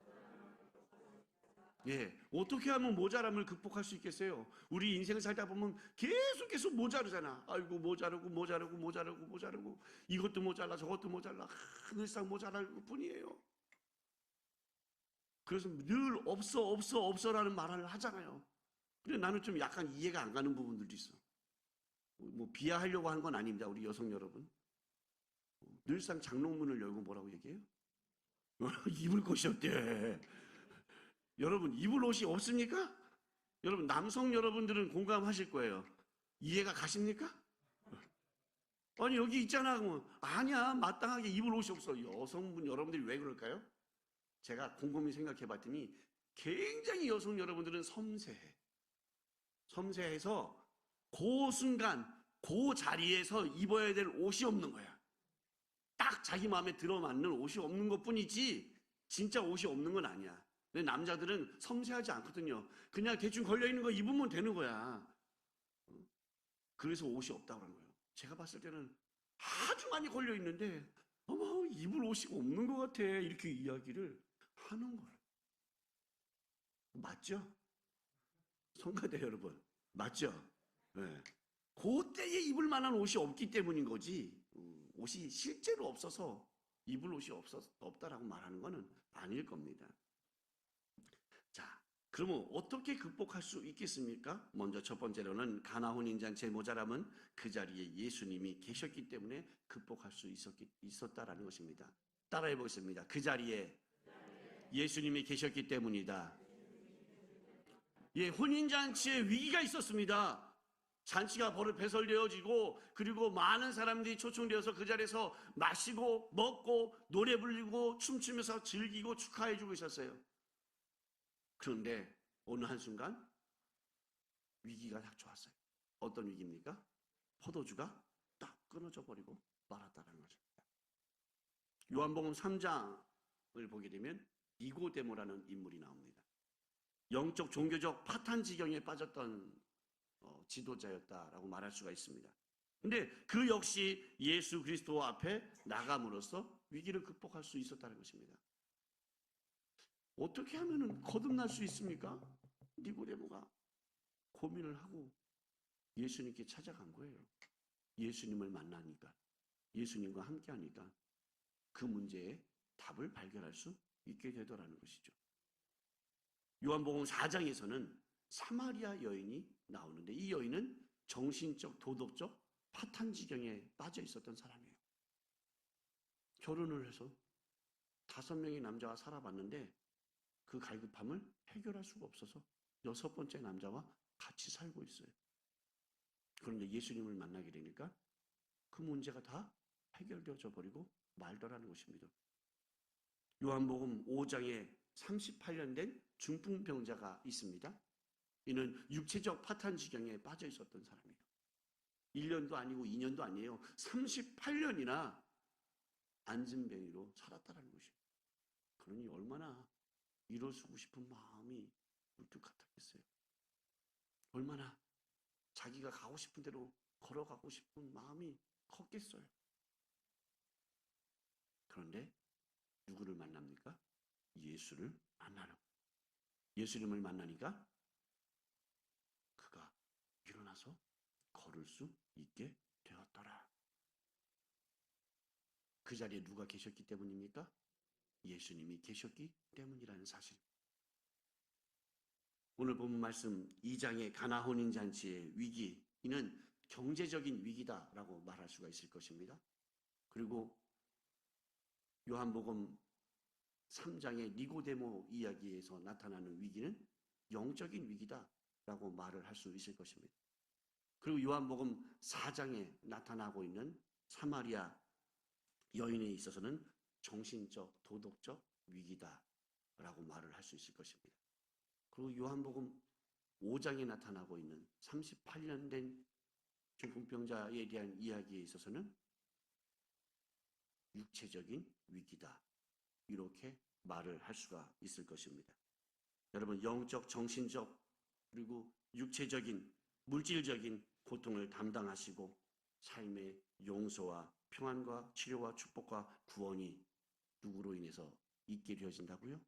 예, 어떻게 하면 모자람을 극복할 수 있겠어요? 우리 인생을 살다 보면 계속 모자르잖아. 아이고 모자르고 이것도 모자라 저것도 모자라 늘상 모자랄 뿐이에요. 그래서 늘 없어라는 말을 하잖아요. 근데 나는 좀 약간 이해가 안 가는 부분들도 있어. 뭐 비하하려고 하는 건 아닙니다. 우리 여성 여러분. 늘상 장롱문을 열고 뭐라고 얘기해요? 입을 곳이 없대. 여러분 입을 옷이 없습니까? 여러분 남성 여러분들은 공감하실 거예요. 이해가 가십니까? 아니 여기 있잖아. 아니야 마땅하게 입을 옷이 없어. 여성분 여러분들이 왜 그럴까요? 제가 곰곰이 생각해 봤더니 굉장히 여성 여러분들은 섬세해서 그 순간 그 자리에서 입어야 될 옷이 없는 거야. 딱 자기 마음에 들어맞는 옷이 없는 것뿐이지 진짜 옷이 없는 건 아니야. 근데 남자들은 섬세하지 않거든요. 그냥 대충 걸려있는 거 입으면 되는 거야. 그래서 옷이 없다고 하는 거예요. 제가 봤을 때는 아주 많이 걸려있는데 어머 입을 옷이 없는 것 같아 이렇게 이야기를 하는 거예요. 맞죠? 성가대 여러분. 맞죠? 예. 그때에 입을 만한 옷이 없기 때문인 거지. 옷이 실제로 없어서 입을 옷이 없다라고 말하는 것은 아닐 겁니다. 자, 그러면 어떻게 극복할 수 있겠습니까? 먼저 첫 번째로는 가나 혼인잔치의 모자람은 그 자리에 예수님이 계셨기 때문에 극복할 수 있었다라는 것입니다. 따라해 보겠습니다. 그 자리에 예수님이 계셨기 때문이다. 예, 혼인잔치에 위기가 있었습니다. 잔치가 배설되어지고 그리고 많은 사람들이 초청되어서 그 자리에서 마시고 먹고 노래 부르고 춤추면서 즐기고 축하해 주고 있었어요. 그런데 어느 한순간 위기가 닥쳐왔어요. 어떤 위기입니까? 포도주가 딱 끊어져 버리고 말았다는 것입니다. 요한복음 3장을 보게 되면 니고데모라는 인물이 나옵니다. 영적 종교적 파탄 지경에 빠졌던 지도자였다라고 말할 수가 있습니다. 근데 그 역시 예수 그리스도 앞에 나감으로써 위기를 극복할 수 있었다는 것입니다. 어떻게 하면 거듭날 수 있습니까? 니고데모가 고민을 하고 예수님께 찾아간 거예요. 예수님을 만나니까, 예수님과 함께하니까 그 문제에 답을 발견할 수 있게 되더라는 것이죠. 요한복음 4장에서는 사마리아 여인이 나오는데 이 여인은 정신적, 도덕적 파탄 지경에 빠져 있었던 사람이에요. 결혼을 해서 5명의 남자와 살아봤는데 그 갈급함을 해결할 수가 없어서 6번째 남자와 같이 살고 있어요. 그런데 예수님을 만나게 되니까 그 문제가 다 해결되어져 버리고 말더라는 것입니다. 요한복음 5장에 38년 된 중풍병자가 있습니다. 이는 육체적 파탄 지경에 빠져 있었던 사람이에요. 1년도 아니고 2년도 아니에요. 38년이나 안진뱅이로 살았다는 것이에요. 그러니 얼마나 일어서고 싶은 마음이 문득 같았겠어요. 얼마나 자기가 가고 싶은 대로 걸어가고 싶은 마음이 컸겠어요. 그런데 누구를 만납니까? 예수를 만나는 거예요. 예수님을 만나니까 그가 일어나서 걸을 수 있게 되었더라. 그 자리에 누가 계셨기 때문입니까? 예수님이 계셨기 때문이라는 사실. 오늘 본문 말씀 2장의 가나 혼인잔치의 위기, 이는 경제적인 위기다라고 말할 수가 있을 것입니다. 그리고 요한복음 3장의 니고데모 이야기에서 나타나는 위기는 영적인 위기다라고 말을 할 수 있을 것입니다. 그리고 요한복음 4장에 나타나고 있는 사마리아 여인에 있어서는 정신적, 도덕적 위기다라고 말을 할 수 있을 것입니다. 그리고 요한복음 5장에 나타나고 있는 38년 된 중풍병자에 대한 이야기에 있어서는 육체적인 위기다, 이렇게 말을 할 수가 있을 것입니다. 여러분, 영적, 정신적, 그리고 육체적인, 물질적인 고통을 담당하시고 삶의 용서와 평안과 치료와 축복과 구원이 누구로 인해서 있게 되어진다고요?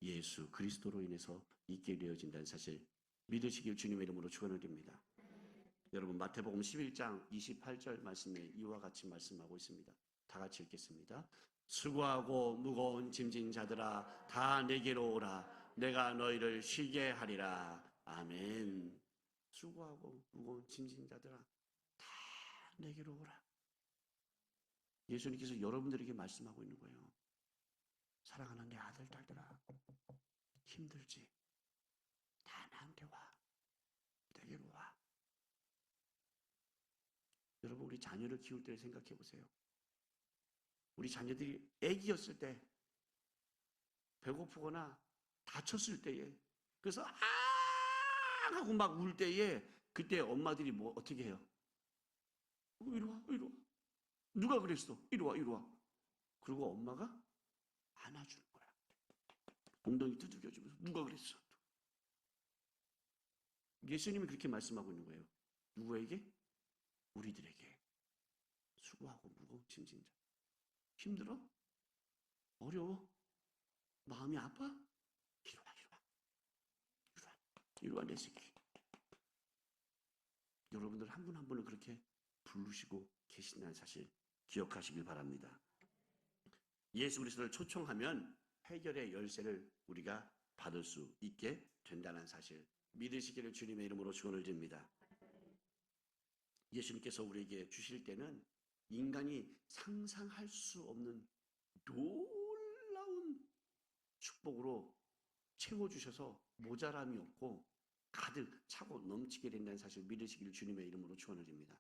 예수 그리스도로 인해서 있게 되어진다는 사실 믿으시길 주님의 이름으로 축원을 드립니다. 여러분, 마태복음 11장 28절 말씀에 이와 같이 말씀하고 있습니다. 다 같이 읽겠습니다. 수고하고 무거운 짐진 자들아 다 내게로 오라. 내가 너희를 쉬게 하리라. 아멘. 수고하고 무거운 짐진 자들아 다 내게로 오라. 예수님께서 여러분들에게 말씀하고 있는 거예요. 사랑하는 내 아들, 딸들아, 힘들지? 다 나한테 와. 내게로 와. 여러분, 우리 자녀를 키울 때 생각해 보세요. 우리 자녀들이 애기였을 때, 배고프거나 다쳤을 때에, 그래서 아 하고 막 울 때에, 그때 엄마들이 어떻게 해요? 이리 와, 이리 와. 누가 그랬어? 이리 와, 이리 와. 그리고 엄마가 안아주는 거야. 엉덩이 두들겨주면서 누가 그랬어? 예수님이 그렇게 말씀하고 있는 거예요. 누구에게? 우리들에게. 수고하고 무거운 짐진 자. 힘들어? 어려워? 마음이 아파? 이리 와, 이리 와. 이리 와, 이리 와, 내 새끼. 여러분들 한 분 한 분을 그렇게 부르시고 계신다는 사실 기억하시길 바랍니다. 예수 그리스도를 초청하면 해결의 열쇠를 우리가 받을 수 있게 된다는 사실 믿으시기를 주님의 이름으로 축원을 드립니다. 예수님께서 우리에게 주실 때는 인간이 상상할 수 없는 놀라운 축복으로 채워주셔서 모자람이 없고 가득 차고 넘치게 된다는 사실 믿으시기를 주님의 이름으로 축원을 드립니다.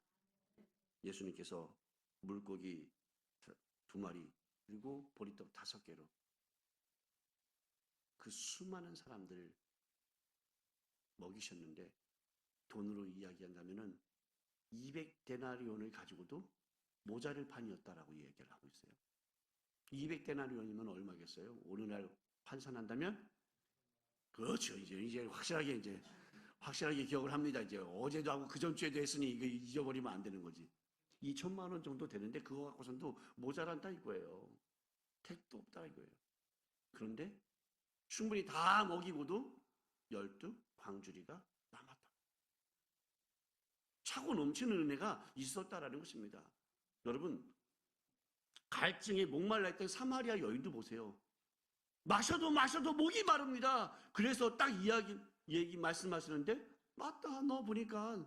예수님께서 물고기 2마리 그리고 보리떡 5개로 그 수많은 사람들을 먹이셨는데 돈으로 이야기한다면은 200데나리온을 가지고도 모자랄 판이었다라고 이야기를 하고 있어요. 200데나리온이면 얼마겠어요? 오늘날 환산한다면 그렇죠. 이제 확실하게 기억을 합니다. 이제 어제도 하고 그 전주에도 했으니 이거 잊어버리면 안 되는 거지. 2천만 원 정도 되는데 그거 갖고선도 모자란다 이거예요. 택도 없다 이거예요. 그런데 충분히 다 먹이고도 12광주리가 남았다. 차고 넘치는 은혜가 있었다라는 것입니다. 여러분, 갈증에 목말라 했던 사마리아 여인도 보세요. 마셔도 목이 마릅니다. 그래서 딱 얘기 말씀하시는데 맞다, 너 보니까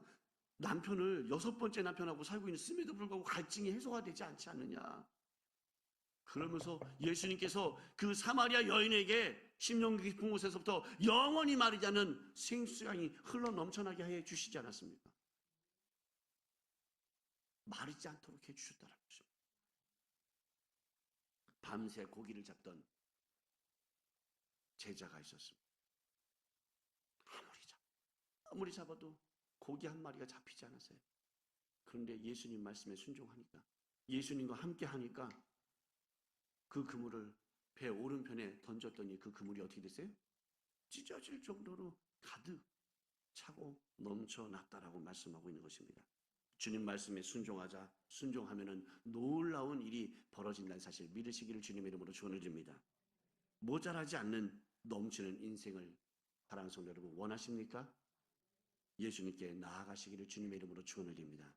남편을 6번째 남편하고 살고 있음에도 불구하고 갈증이 해소가 되지 않지 않느냐. 그러면서 예수님께서 그 사마리아 여인에게 심령 깊은 곳에서부터 영원히 마르지 않는 생수강이 흘러 넘쳐나게 해 주시지 않았습니까? 마르지 않도록 해 주셨다는 것입니다. 밤새 고기를 잡던 제자가 있었습니다. 아무리 잡아도 고기 한 마리가 잡히지 않았어요. 그런데 예수님 말씀에 순종하니까, 예수님과 함께 하니까 그 그물을 배 오른편에 던졌더니 그 그물이 어떻게 됐어요? 찢어질 정도로 가득 차고 넘쳐났다라고 말씀하고 있는 것입니다. 주님 말씀에 순종하면은 놀라운 일이 벌어진다는 사실 믿으시기를 주님의 이름으로 축원을 드립니다. 모자라지 않는 넘치는 인생을 사랑하는 성도 여러분 원하십니까? 예수님께 나아가시기를 주님의 이름으로 축원을 드립니다.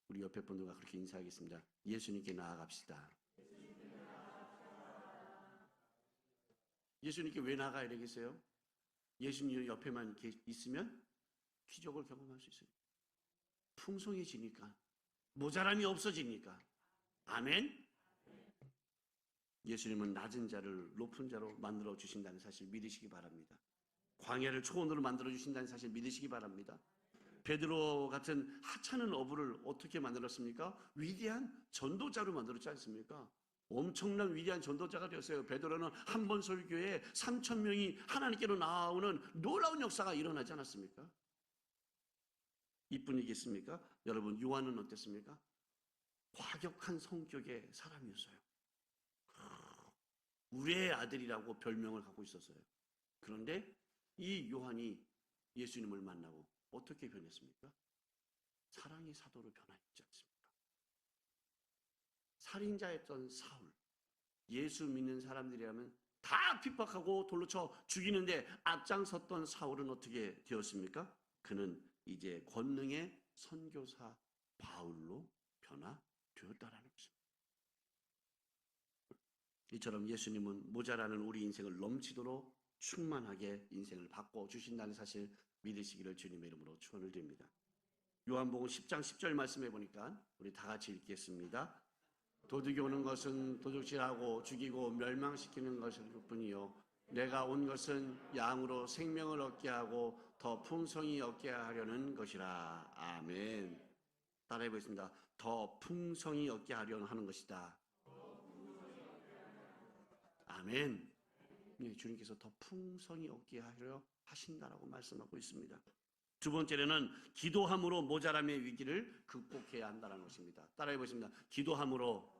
우리 옆에 분들과 그렇게 인사하겠습니다. 예수님께 나아갑시다. 예수님께 왜 나아가야 되겠어요? 예수님 옆에만 있으면 기적을 경험할 수 있어요. 풍성해지니까, 모자람이 없어지니까. 아멘. 예수님은 낮은 자를 높은 자로 만들어 주신다는 사실 믿으시기 바랍니다. 광야를 초원으로 만들어 주신다는 사실 믿으시기 바랍니다. 베드로 같은 하찮은 어부를 어떻게 만들었습니까? 위대한 전도자로 만들었지 않습니까? 엄청난 위대한 전도자가 되었어요. 베드로는 한 번 설교에 3,000명이 하나님께로 나오는 놀라운 역사가 일어나지 않았습니까? 이뿐이겠습니까? 여러분, 요한은 어땠습니까? 과격한 성격의 사람이었어요. 우리의 아들이라고 별명을 갖고 있었어요. 그런데 이 요한이 예수님을 만나고 어떻게 변했습니까? 사랑의 사도로 변화했지 않습니까? 살인자였던 사울, 예수 믿는 사람들이라면 다 핍박하고 돌로 쳐 죽이는데 앞장섰던 사울은 어떻게 되었습니까? 그는 이제 권능의 선교사 바울로 변화되었다라는 것입니다. 이처럼 예수님은 모자라는 우리 인생을 넘치도록 충만하게 인생을 바꿔주신다는 사실 믿으시기를 주님의 이름으로 축원을 드립니다. 요한복음 10장 10절 말씀해 보니까 우리 다 같이 읽겠습니다. 도둑이 오는 것은 도둑질하고 죽이고 멸망시키는 것일 뿐이요 내가 온 것은 양으로 생명을 얻게 하고 더 풍성히 얻게 하려는 것이라. 아멘. 따라해 보겠습니다. 더 풍성히 얻게 하려는 하는 것이다. 아멘. 네, 주님께서 더 풍성히 얻게 하려 하신다라고 말씀하고 있습니다. 두 번째로는 기도함으로 모자람의 위기를 극복해야 한다는 것입니다. 따라해 보겠습니다. 기도함으로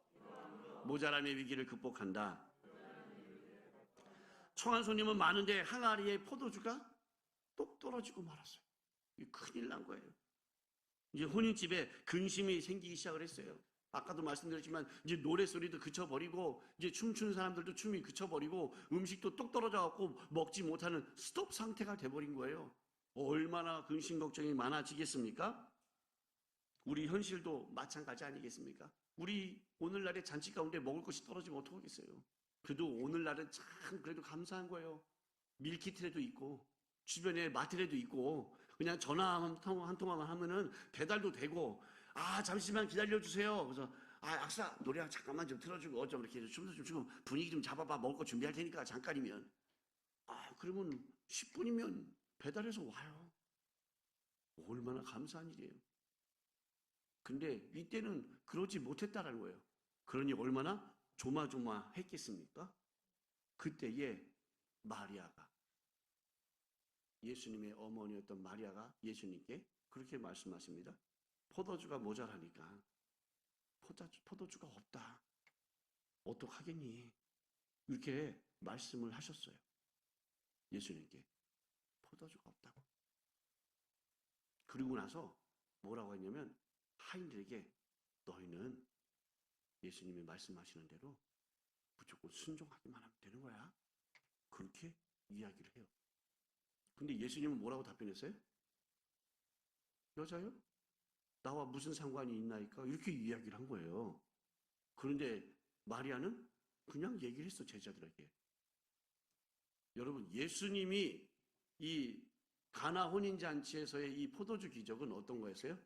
모자람의 위기를 극복한다. 청한 손님은 많은데 항아리에 포도주가 똑 떨어지고 말았어요. 큰일 난 거예요. 이제 혼인집에 근심이 생기기 시작을 했어요. 아까도 말씀드렸지만 이제 노래소리도 그쳐버리고 이제 춤추는 사람들도 춤이 그쳐버리고 음식도 똑 떨어져 갖고 먹지 못하는 스톱 상태가 돼버린 거예요. 얼마나 근심 걱정이 많아지겠습니까? 우리 현실도 마찬가지 아니겠습니까? 우리 오늘날의 잔치 가운데 먹을 것이 떨어지면 어떡하겠어요? 그래도 오늘날은 참 그래도 감사한 거예요. 밀키트라도 있고 주변에 마트라도 있고 그냥 전화 한 통화만 하면은 배달도 되고 아 잠시만 기다려주세요. 그래서 아 악사 노래 잠깐만 좀 틀어주고 좀 이렇게 춤도 좀 추고 분위기 좀 잡아봐 먹을 거 준비할 테니까 잠깐이면 아 그러면 10분이면 배달해서 와요. 얼마나 감사한 일이에요. 근데 이때는 그러지 못했다라는 거예요. 그러니 얼마나 조마조마했겠습니까? 그때에 마리아가 예수님의 어머니였던 마리아가 예수님께 그렇게 말씀하십니다. 포도주가 모자라니까 포도주가 없다. 어떡하겠니? 이렇게 말씀을 하셨어요. 예수님께 포도주가 없다고. 그리고 나서 뭐라고 했냐면 하인들에게 너희는 예수님이 말씀하시는 대로 무조건 순종하기만 하면 되는 거야. 그렇게 이야기를 해요. 근데 예수님은 뭐라고 답변했어요? 여자요? 나와 무슨 상관이 있나이까? 이렇게 이야기를 한 거예요. 그런데 마리아는 그냥 얘기를 했어, 제자들에게. 여러분, 예수님이 이 가나 혼인잔치에서의 이 포도주 기적은 어떤 거였어요?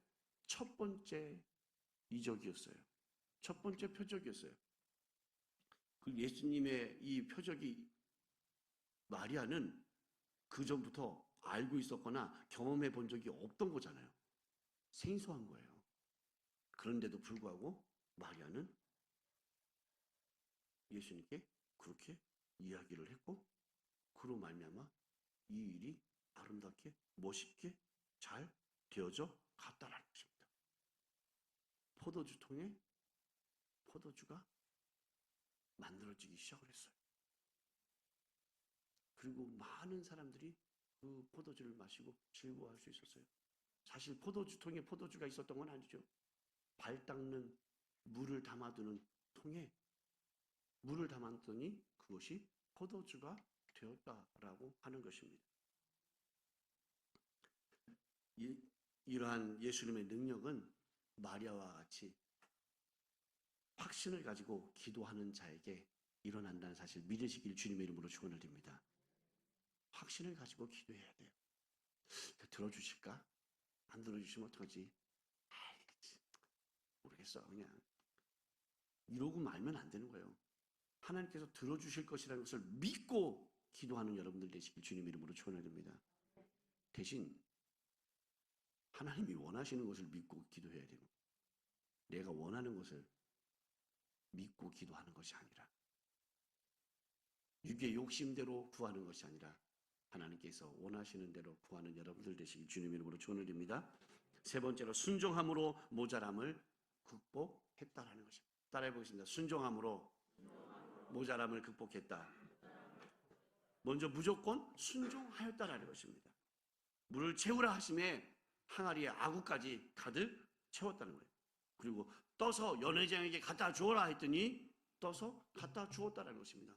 첫 번째 이적이었어요. 첫 번째 표적이었어요. 그 예수님의 이 표적이 마리아는 그 전부터 알고 있었거나 경험해 본 적이 없던 거잖아요. 생소한 거예요. 그런데도 불구하고 마리아는 예수님께 그렇게 이야기를 했고 그로 말미암아 이 일이 아름답게 멋있게 잘 되어져 갔다라는 것입니다. 포도주통에 포도주가 만들어지기 시작을 했어요. 그리고 많은 사람들이 그 포도주를 마시고 즐거워할 수 있었어요. 사실 포도주통에 포도주가 있었던 건 아니죠. 발 닦는 물을 담아두는 통에 물을 담았더니 그것이 포도주가 되었다라고 하는 것입니다. 이러한 예수님의 능력은 마리아와 같이 확신을 가지고 기도하는 자에게 일어난다는 사실 믿으시길 주님의 이름으로 축원을 드립니다. 확신을 가지고 기도해야 돼요. 들어주실까? 안 들어주시면 어떡하지? 모르겠어. 그냥 이러고 말면 안 되는 거예요. 하나님께서 들어주실 것이라는 것을 믿고 기도하는 여러분들 되시길 주님의 이름으로 축원을 드립니다. 대신 하나님이 원하시는 것을 믿고 기도해야 되고 내가 원하는 것을 믿고 기도하는 것이 아니라 육의 욕심대로 구하는 것이 아니라 하나님께서 원하시는 대로 구하는 여러분들 되시길 주님의 이름으로 축원을 드립니다. 세 번째로 순종함으로 모자람을 극복했다라는 것입니다. 따라해 보겠습니다. 순종함으로 모자람을 극복했다. 먼저 무조건 순종하였다라는 것입니다. 물을 채우라 하심에 항아리에 아구까지 가득 채웠다는 거예요. 그리고 떠서 연회장에게 갖다 주어라 했더니 떠서 갖다 주었다는 것입니다.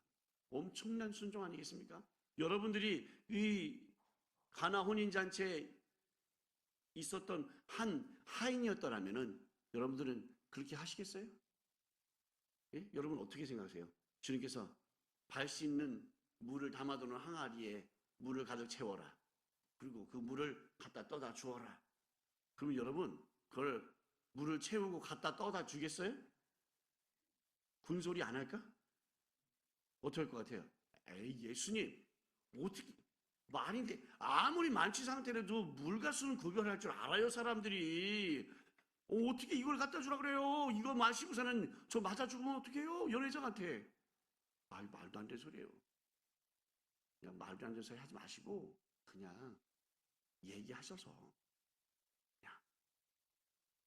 엄청난 순종 아니겠습니까? 여러분들이 이 가나 혼인잔치에 있었던 한 하인이었더라면 여러분들은 그렇게 하시겠어요? 예? 여러분 어떻게 생각하세요? 주님께서 발 씻는 물을 담아두는 항아리에 물을 가득 채워라. 그리고 그 물을 갖다 떠다 주어라. 그러면 여러분 그걸 물을 채우고 갖다 떠다 주겠어요? 군소리 안 할까? 어떻게 할 것 같아요? 에이 예수님 어떻게 말인데 아무리 만취 상태라도 물과 수는 구별할 줄 알아요 사람들이. 어떻게 이걸 갖다 주라 그래요? 이거 마시고서는 저 맞아 죽으면 어떡해요? 연회장한테. 말도 안 되는 소리예요. 그냥 말도 안 되는 소리 하지 마시고 그냥 얘기하셔서 그냥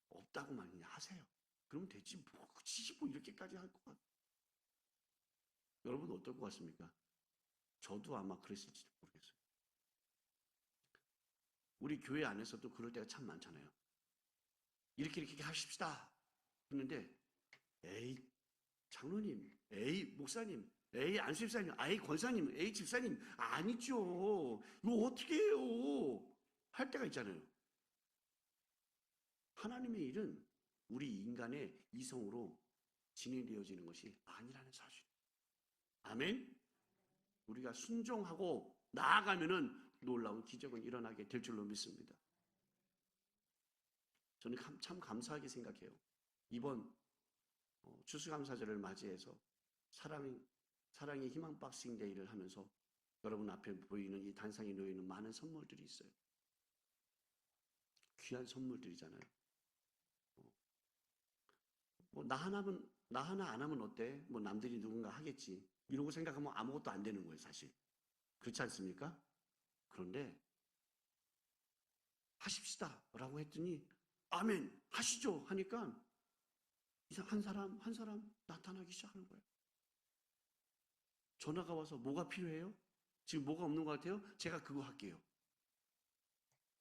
없다고만 그냥 하세요. 그러면 되지 뭐 굳이 뭐 이렇게까지 할 것 같아. 여러분 어떨 것 같습니까? 저도 아마 그랬을지도 모르겠어요. 우리 교회 안에서도 그럴 때가 참 많잖아요. 이렇게 하십시다 했는데 에이 장로님, 에이 목사님, 에이 안수집사님, 에이 권사님, 에이 집사님 아니죠. 이거 어떻게 해요? 할 때가 있잖아요. 하나님의 일은 우리 인간의 이성으로 진행되어지는 것이 아니라는 사실. 아멘? 우리가 순종하고 나아가면은 놀라운 기적은 일어나게 될 줄로 믿습니다. 저는 참 감사하게 생각해요. 이번 추수감사절을 맞이해서 사랑의 희망 박싱 데이를 하면서 여러분 앞에 보이는 이 단상에 놓여있는 많은 선물들이 있어요. 귀한 선물들이잖아요. 뭐 나 하나 안 하면 어때? 뭐 남들이 누군가 하겠지. 이러고 생각하면 아무것도 안 되는 거예요, 사실. 그렇지 않습니까? 그런데 하십시다 라고 했더니 아멘 하시죠 하니까 한 사람 나타나기 시작하는 거예요. 전화가 와서 뭐가 필요해요? 지금 뭐가 없는 것 같아요? 제가 그거 할게요.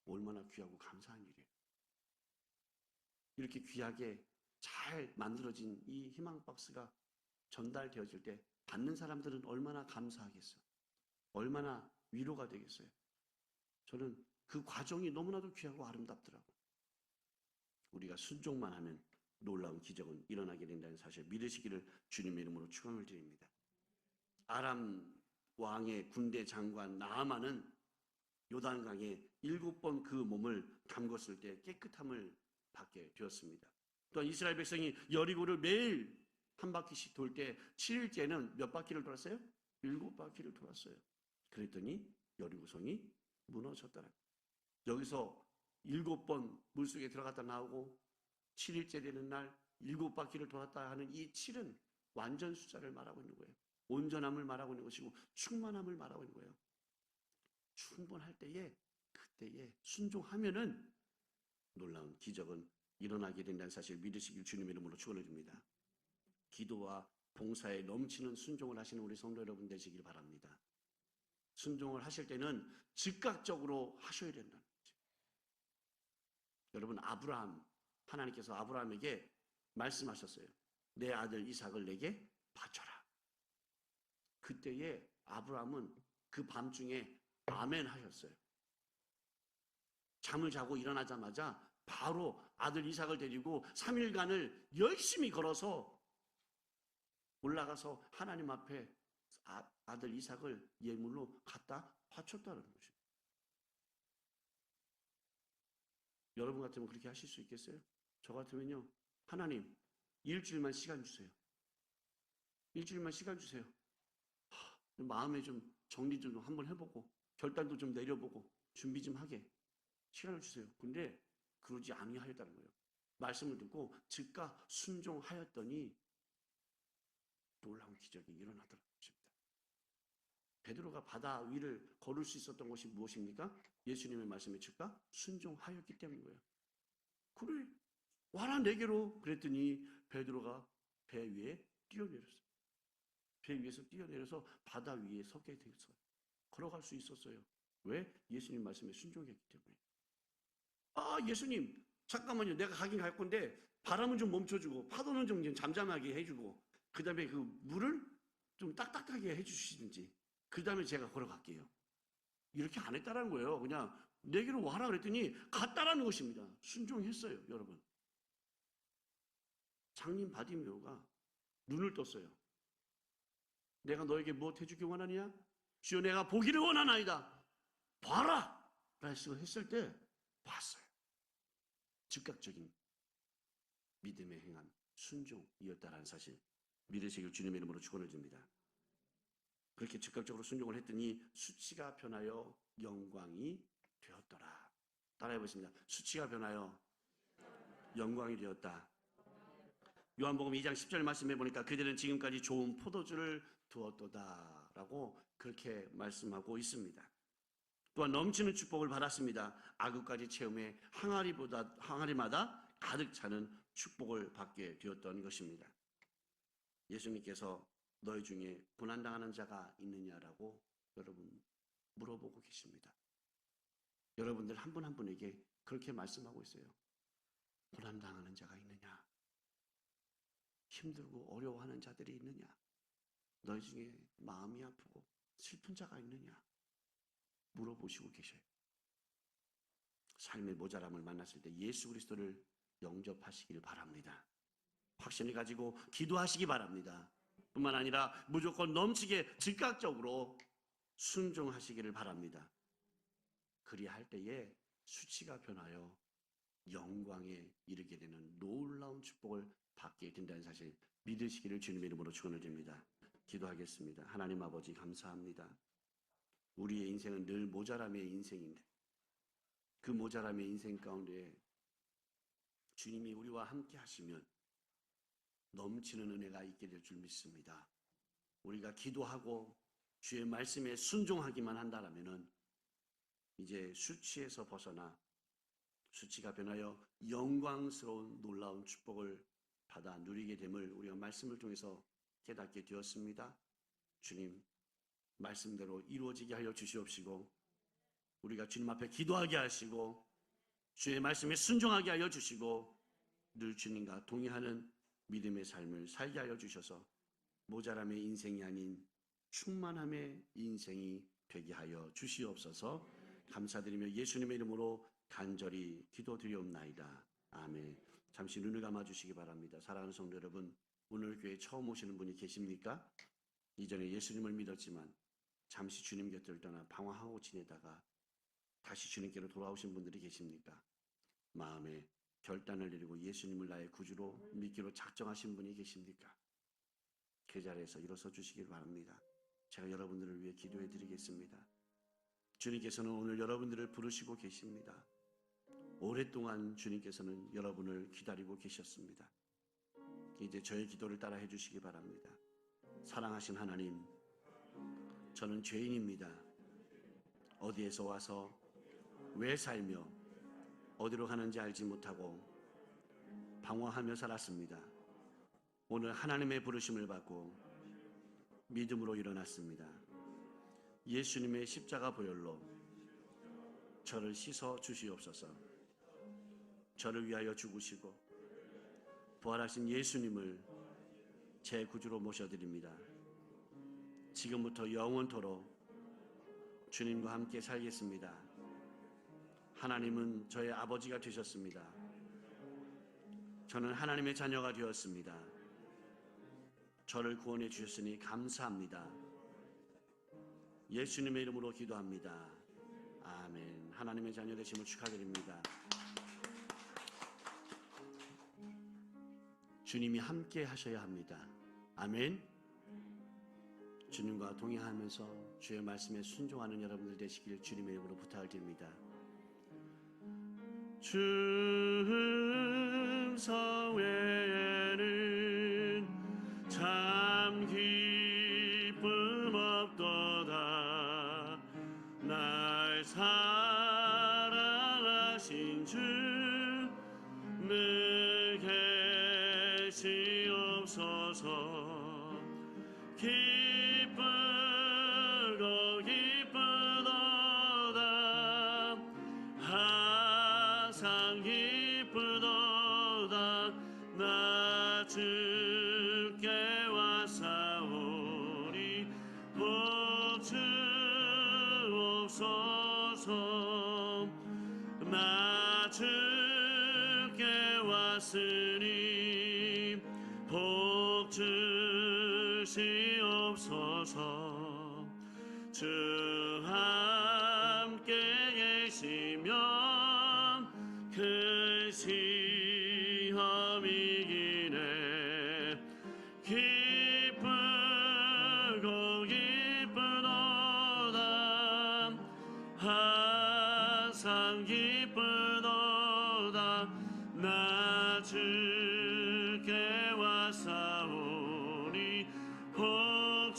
얼마나 귀하고 감사한 일이에요. 이렇게 귀하게 잘 만들어진 이 희망 박스가 전달되어질 때 받는 사람들은 얼마나 감사하겠어요. 얼마나 위로가 되겠어요. 저는 그 과정이 너무나도 귀하고 아름답더라고요. 우리가 순종만 하면 놀라운 기적은 일어나게 된다는 사실 믿으시기를 주님의 이름으로 축원을 드립니다. 아람 왕의 군대 장관 나아만은 요단강에 7번 그 몸을 담궜을 때 깨끗함을 받게 되었습니다. 또한 이스라엘 백성이 여리고를 매일 한 바퀴씩 돌 때 7일째는 몇 바퀴를 돌았어요? 7바퀴를 돌았어요. 그랬더니 여리고성이 무너졌더라. 여기서 7번 물속에 들어갔다 나오고 7일째 되는 날 7바퀴를 돌았다 하는 이 7은 완전 숫자를 말하고 있는 거예요. 온전함을 말하고 있는 것이고 충만함을 말하고 있는 거예요. 충분할 때에 그때에 순종하면은 놀라운 기적은 일어나게 된다는 사실 믿으시길 주님의 이름으로 축원을 드립니다. 기도와 봉사에 넘치는 순종을 하시는 우리 성도 여러분 되시길 바랍니다. 순종을 하실 때는 즉각적으로 하셔야 된다는 거죠. 여러분 하나님께서 아브라함에게 말씀하셨어요. 내 아들 이삭을 내게 바쳐라. 그때에 아브라함은 그 밤중에 아멘 하셨어요. 잠을 자고 일어나자마자 바로 아들 이삭을 데리고 3일간을 열심히 걸어서 올라가서 하나님 앞에 아들 이삭을 예물로 갖다 바쳤다는 거죠. 여러분 같으면 그렇게 하실 수 있겠어요? 저 같으면요. 하나님, 일주일만 시간 주세요. 일주일만 시간 주세요. 마음에 좀 정리 좀 한번 해보고 결단도 좀 내려보고 준비 좀 하게 시간을 주세요. 근데 그러지 아니하였다는 거예요. 말씀을 듣고 즉각 순종하였더니 놀라운 기적이 일어나더라는 것입니다. 베드로가 바다 위를 걸을 수 있었던 것이 무엇입니까? 예수님의 말씀에 즉각 순종하였기 때문인 거예요. 그래, 와라 내게로. 그랬더니 베드로가 배 위에 뛰어내렸어요. 배 위에서 뛰어내려서 바다 위에 서게 되었어요. 걸어갈 수 있었어요. 왜? 예수님 말씀에 순종했기 때문에. 예수님 잠깐만요. 내가 가긴 갈 건데 바람은 좀 멈춰주고 파도는 좀 잠잠하게 해주고 그 다음에 그 물을 좀 딱딱하게 해주시든지 그 다음에 제가 걸어갈게요. 이렇게 안 했다라는 거예요. 그냥 내게로 와라 그랬더니 갔다라는 것입니다. 순종했어요. 여러분. 장님 바디메오가 눈을 떴어요. 내가 너에게 무엇 해주기 원하느냐? 주여 내가 보기를 원하나이다. 봐라! 라고 했을 때 봤어요. 즉각적인 믿음에 행한 순종이었다라는 사실 믿으시길 주님의 이름으로 축원을 드립니다. 그렇게 즉각적으로 순종을 했더니 수치가 변하여 영광이 되었더라. 따라해보겠습니다. 수치가 변하여 영광이 되었다. 요한복음 2장 10절 말씀해 보니까 그들은 지금까지 좋은 포도주를 두었도다 라고 그렇게 말씀하고 있습니다. 또한 넘치는 축복을 받았습니다. 아구까지 체험해 항아리마다 가득 차는 축복을 받게 되었던 것입니다. 예수님께서 너희 중에 고난당하는 자가 있느냐라고 여러분 물어보고 계십니다. 여러분들 한 분 한 분에게 그렇게 말씀하고 있어요. 고난당하는 자가 있느냐? 힘들고 어려워하는 자들이 있느냐? 너희 중에 마음이 아프고 슬픈 자가 있느냐? 물어보시고 계셔요. 삶의 모자람을 만났을 때 예수 그리스도를 영접하시길 바랍니다. 확신을 가지고 기도하시기 바랍니다. 뿐만 아니라 무조건 넘치게 즉각적으로 순종하시기를 바랍니다. 그리할 때에 수치가 변하여 영광에 이르게 되는 놀라운 축복을 받게 된다는 사실 믿으시기를 주님의 이름으로 축원을 드립니다. 기도하겠습니다. 하나님 아버지 감사합니다. 우리의 인생은 늘 모자람의 인생인데 그 모자람의 인생 가운데 주님이 우리와 함께 하시면 넘치는 은혜가 있게 될 줄 믿습니다. 우리가 기도하고 주의 말씀에 순종하기만 한다라면은 이제 수치에서 벗어나 수치가 변하여 영광스러운 놀라운 축복을 받아 누리게 됨을 우리가 말씀을 통해서 깨닫게 되었습니다. 주님, 말씀대로 이루어지게 하여 주시옵시고 우리가 주님 앞에 기도하게 하시고 주의 말씀에 순종하게 하여 주시고 늘 주님과 동의하는 믿음의 삶을 살게 하여 주셔서 모자람의 인생이 아닌 충만함의 인생이 되게 하여 주시옵소서. 감사드리며 예수님의 이름으로 간절히 기도드리옵나이다. 아멘. 잠시 눈을 감아주시기 바랍니다. 사랑하는 성도 여러분, 오늘 교회에 처음 오시는 분이 계십니까? 이전에 예수님을 믿었지만 잠시 주님 곁을 떠나 방황하고 지내다가 다시 주님께로 돌아오신 분들이 계십니까? 마음에 결단을 내리고 예수님을 나의 구주로 믿기로 작정하신 분이 계십니까? 그 자리에서 일어서 주시길 바랍니다. 제가 여러분들을 위해 기도해 드리겠습니다. 주님께서는 오늘 여러분들을 부르시고 계십니다. 오랫동안 주님께서는 여러분을 기다리고 계셨습니다. 이제 저의 기도를 따라 해주시기 바랍니다. 사랑하신 하나님, 저는 죄인입니다. 어디에서 와서 왜 살며 어디로 가는지 알지 못하고 방황하며 살았습니다. 오늘 하나님의 부르심을 받고 믿음으로 일어났습니다. 예수님의 십자가 보혈로 저를 씻어 주시옵소서. 저를 위하여 죽으시고 부활하신 예수님을 제 구주로 모셔드립니다. 지금부터 영원토록 주님과 함께 살겠습니다. 하나님은 저의 아버지가 되셨습니다. 저는 하나님의 자녀가 되었습니다. 저를 구원해 주셨으니 감사합니다. 예수님의 이름으로 기도합니다. 아멘. 하나님의 자녀 되심을 축하드립니다. 주님이 함께 하셔야 합니다. 아멘. 주님과 동행하면서 주의 말씀에 순종하는 여러분들 되시길 주님의 이름으로 부탁을 드립니다. 춤성 외에는 참 기쁨 없도다. 날 사랑하신 주 늘 계시옵소서. 기쁘고 기쁘도다. 항상 기쁘도다. 나 주께 왔사오니 복 주옵소서. 나 주께 왔으니 복 주시옵소서. 주 함께 계시면 그 시험 이기네. 기쁘고 기쁘도다. 항상 기쁘도다. 나 주께 왔사오니 복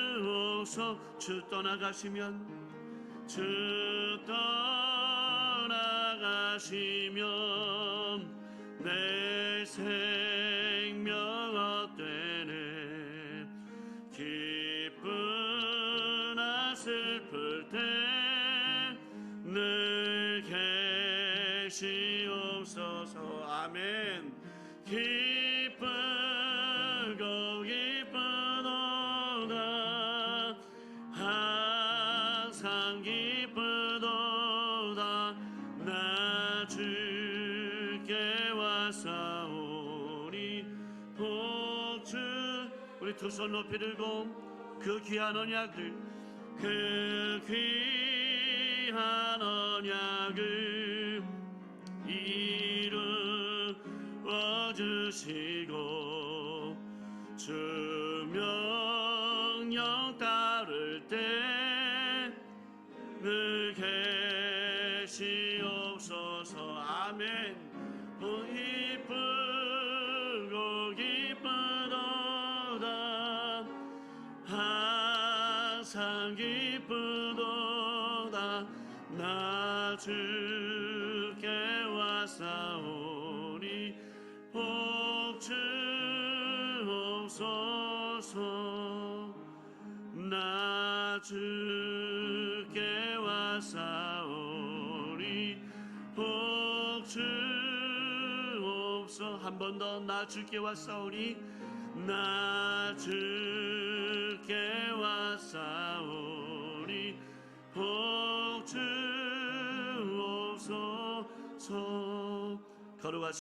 주옵소서. 주 떠나가시면 내 생명 헛되네. 기쁘나 슬플 때 늘 계시옵소서. 아멘. 기쁘고 기쁘도다. 항상 기쁘도다. 우리 두 손 높이 들고 그 귀한 언약을 그 귀한 언약을 이루어 주시고 주 명령 따를 때 늘 계시옵소서. 아멘. 기쁘고 기쁘도다 항상 기쁘도다 나 주께 왔사오니 복 주옵소서. 나 주께 왔사오니 복 주옵소서. 한 번 더. 나 주께 왔사오니 나 주께 왔사오니 복 주옵소서. 걸어가시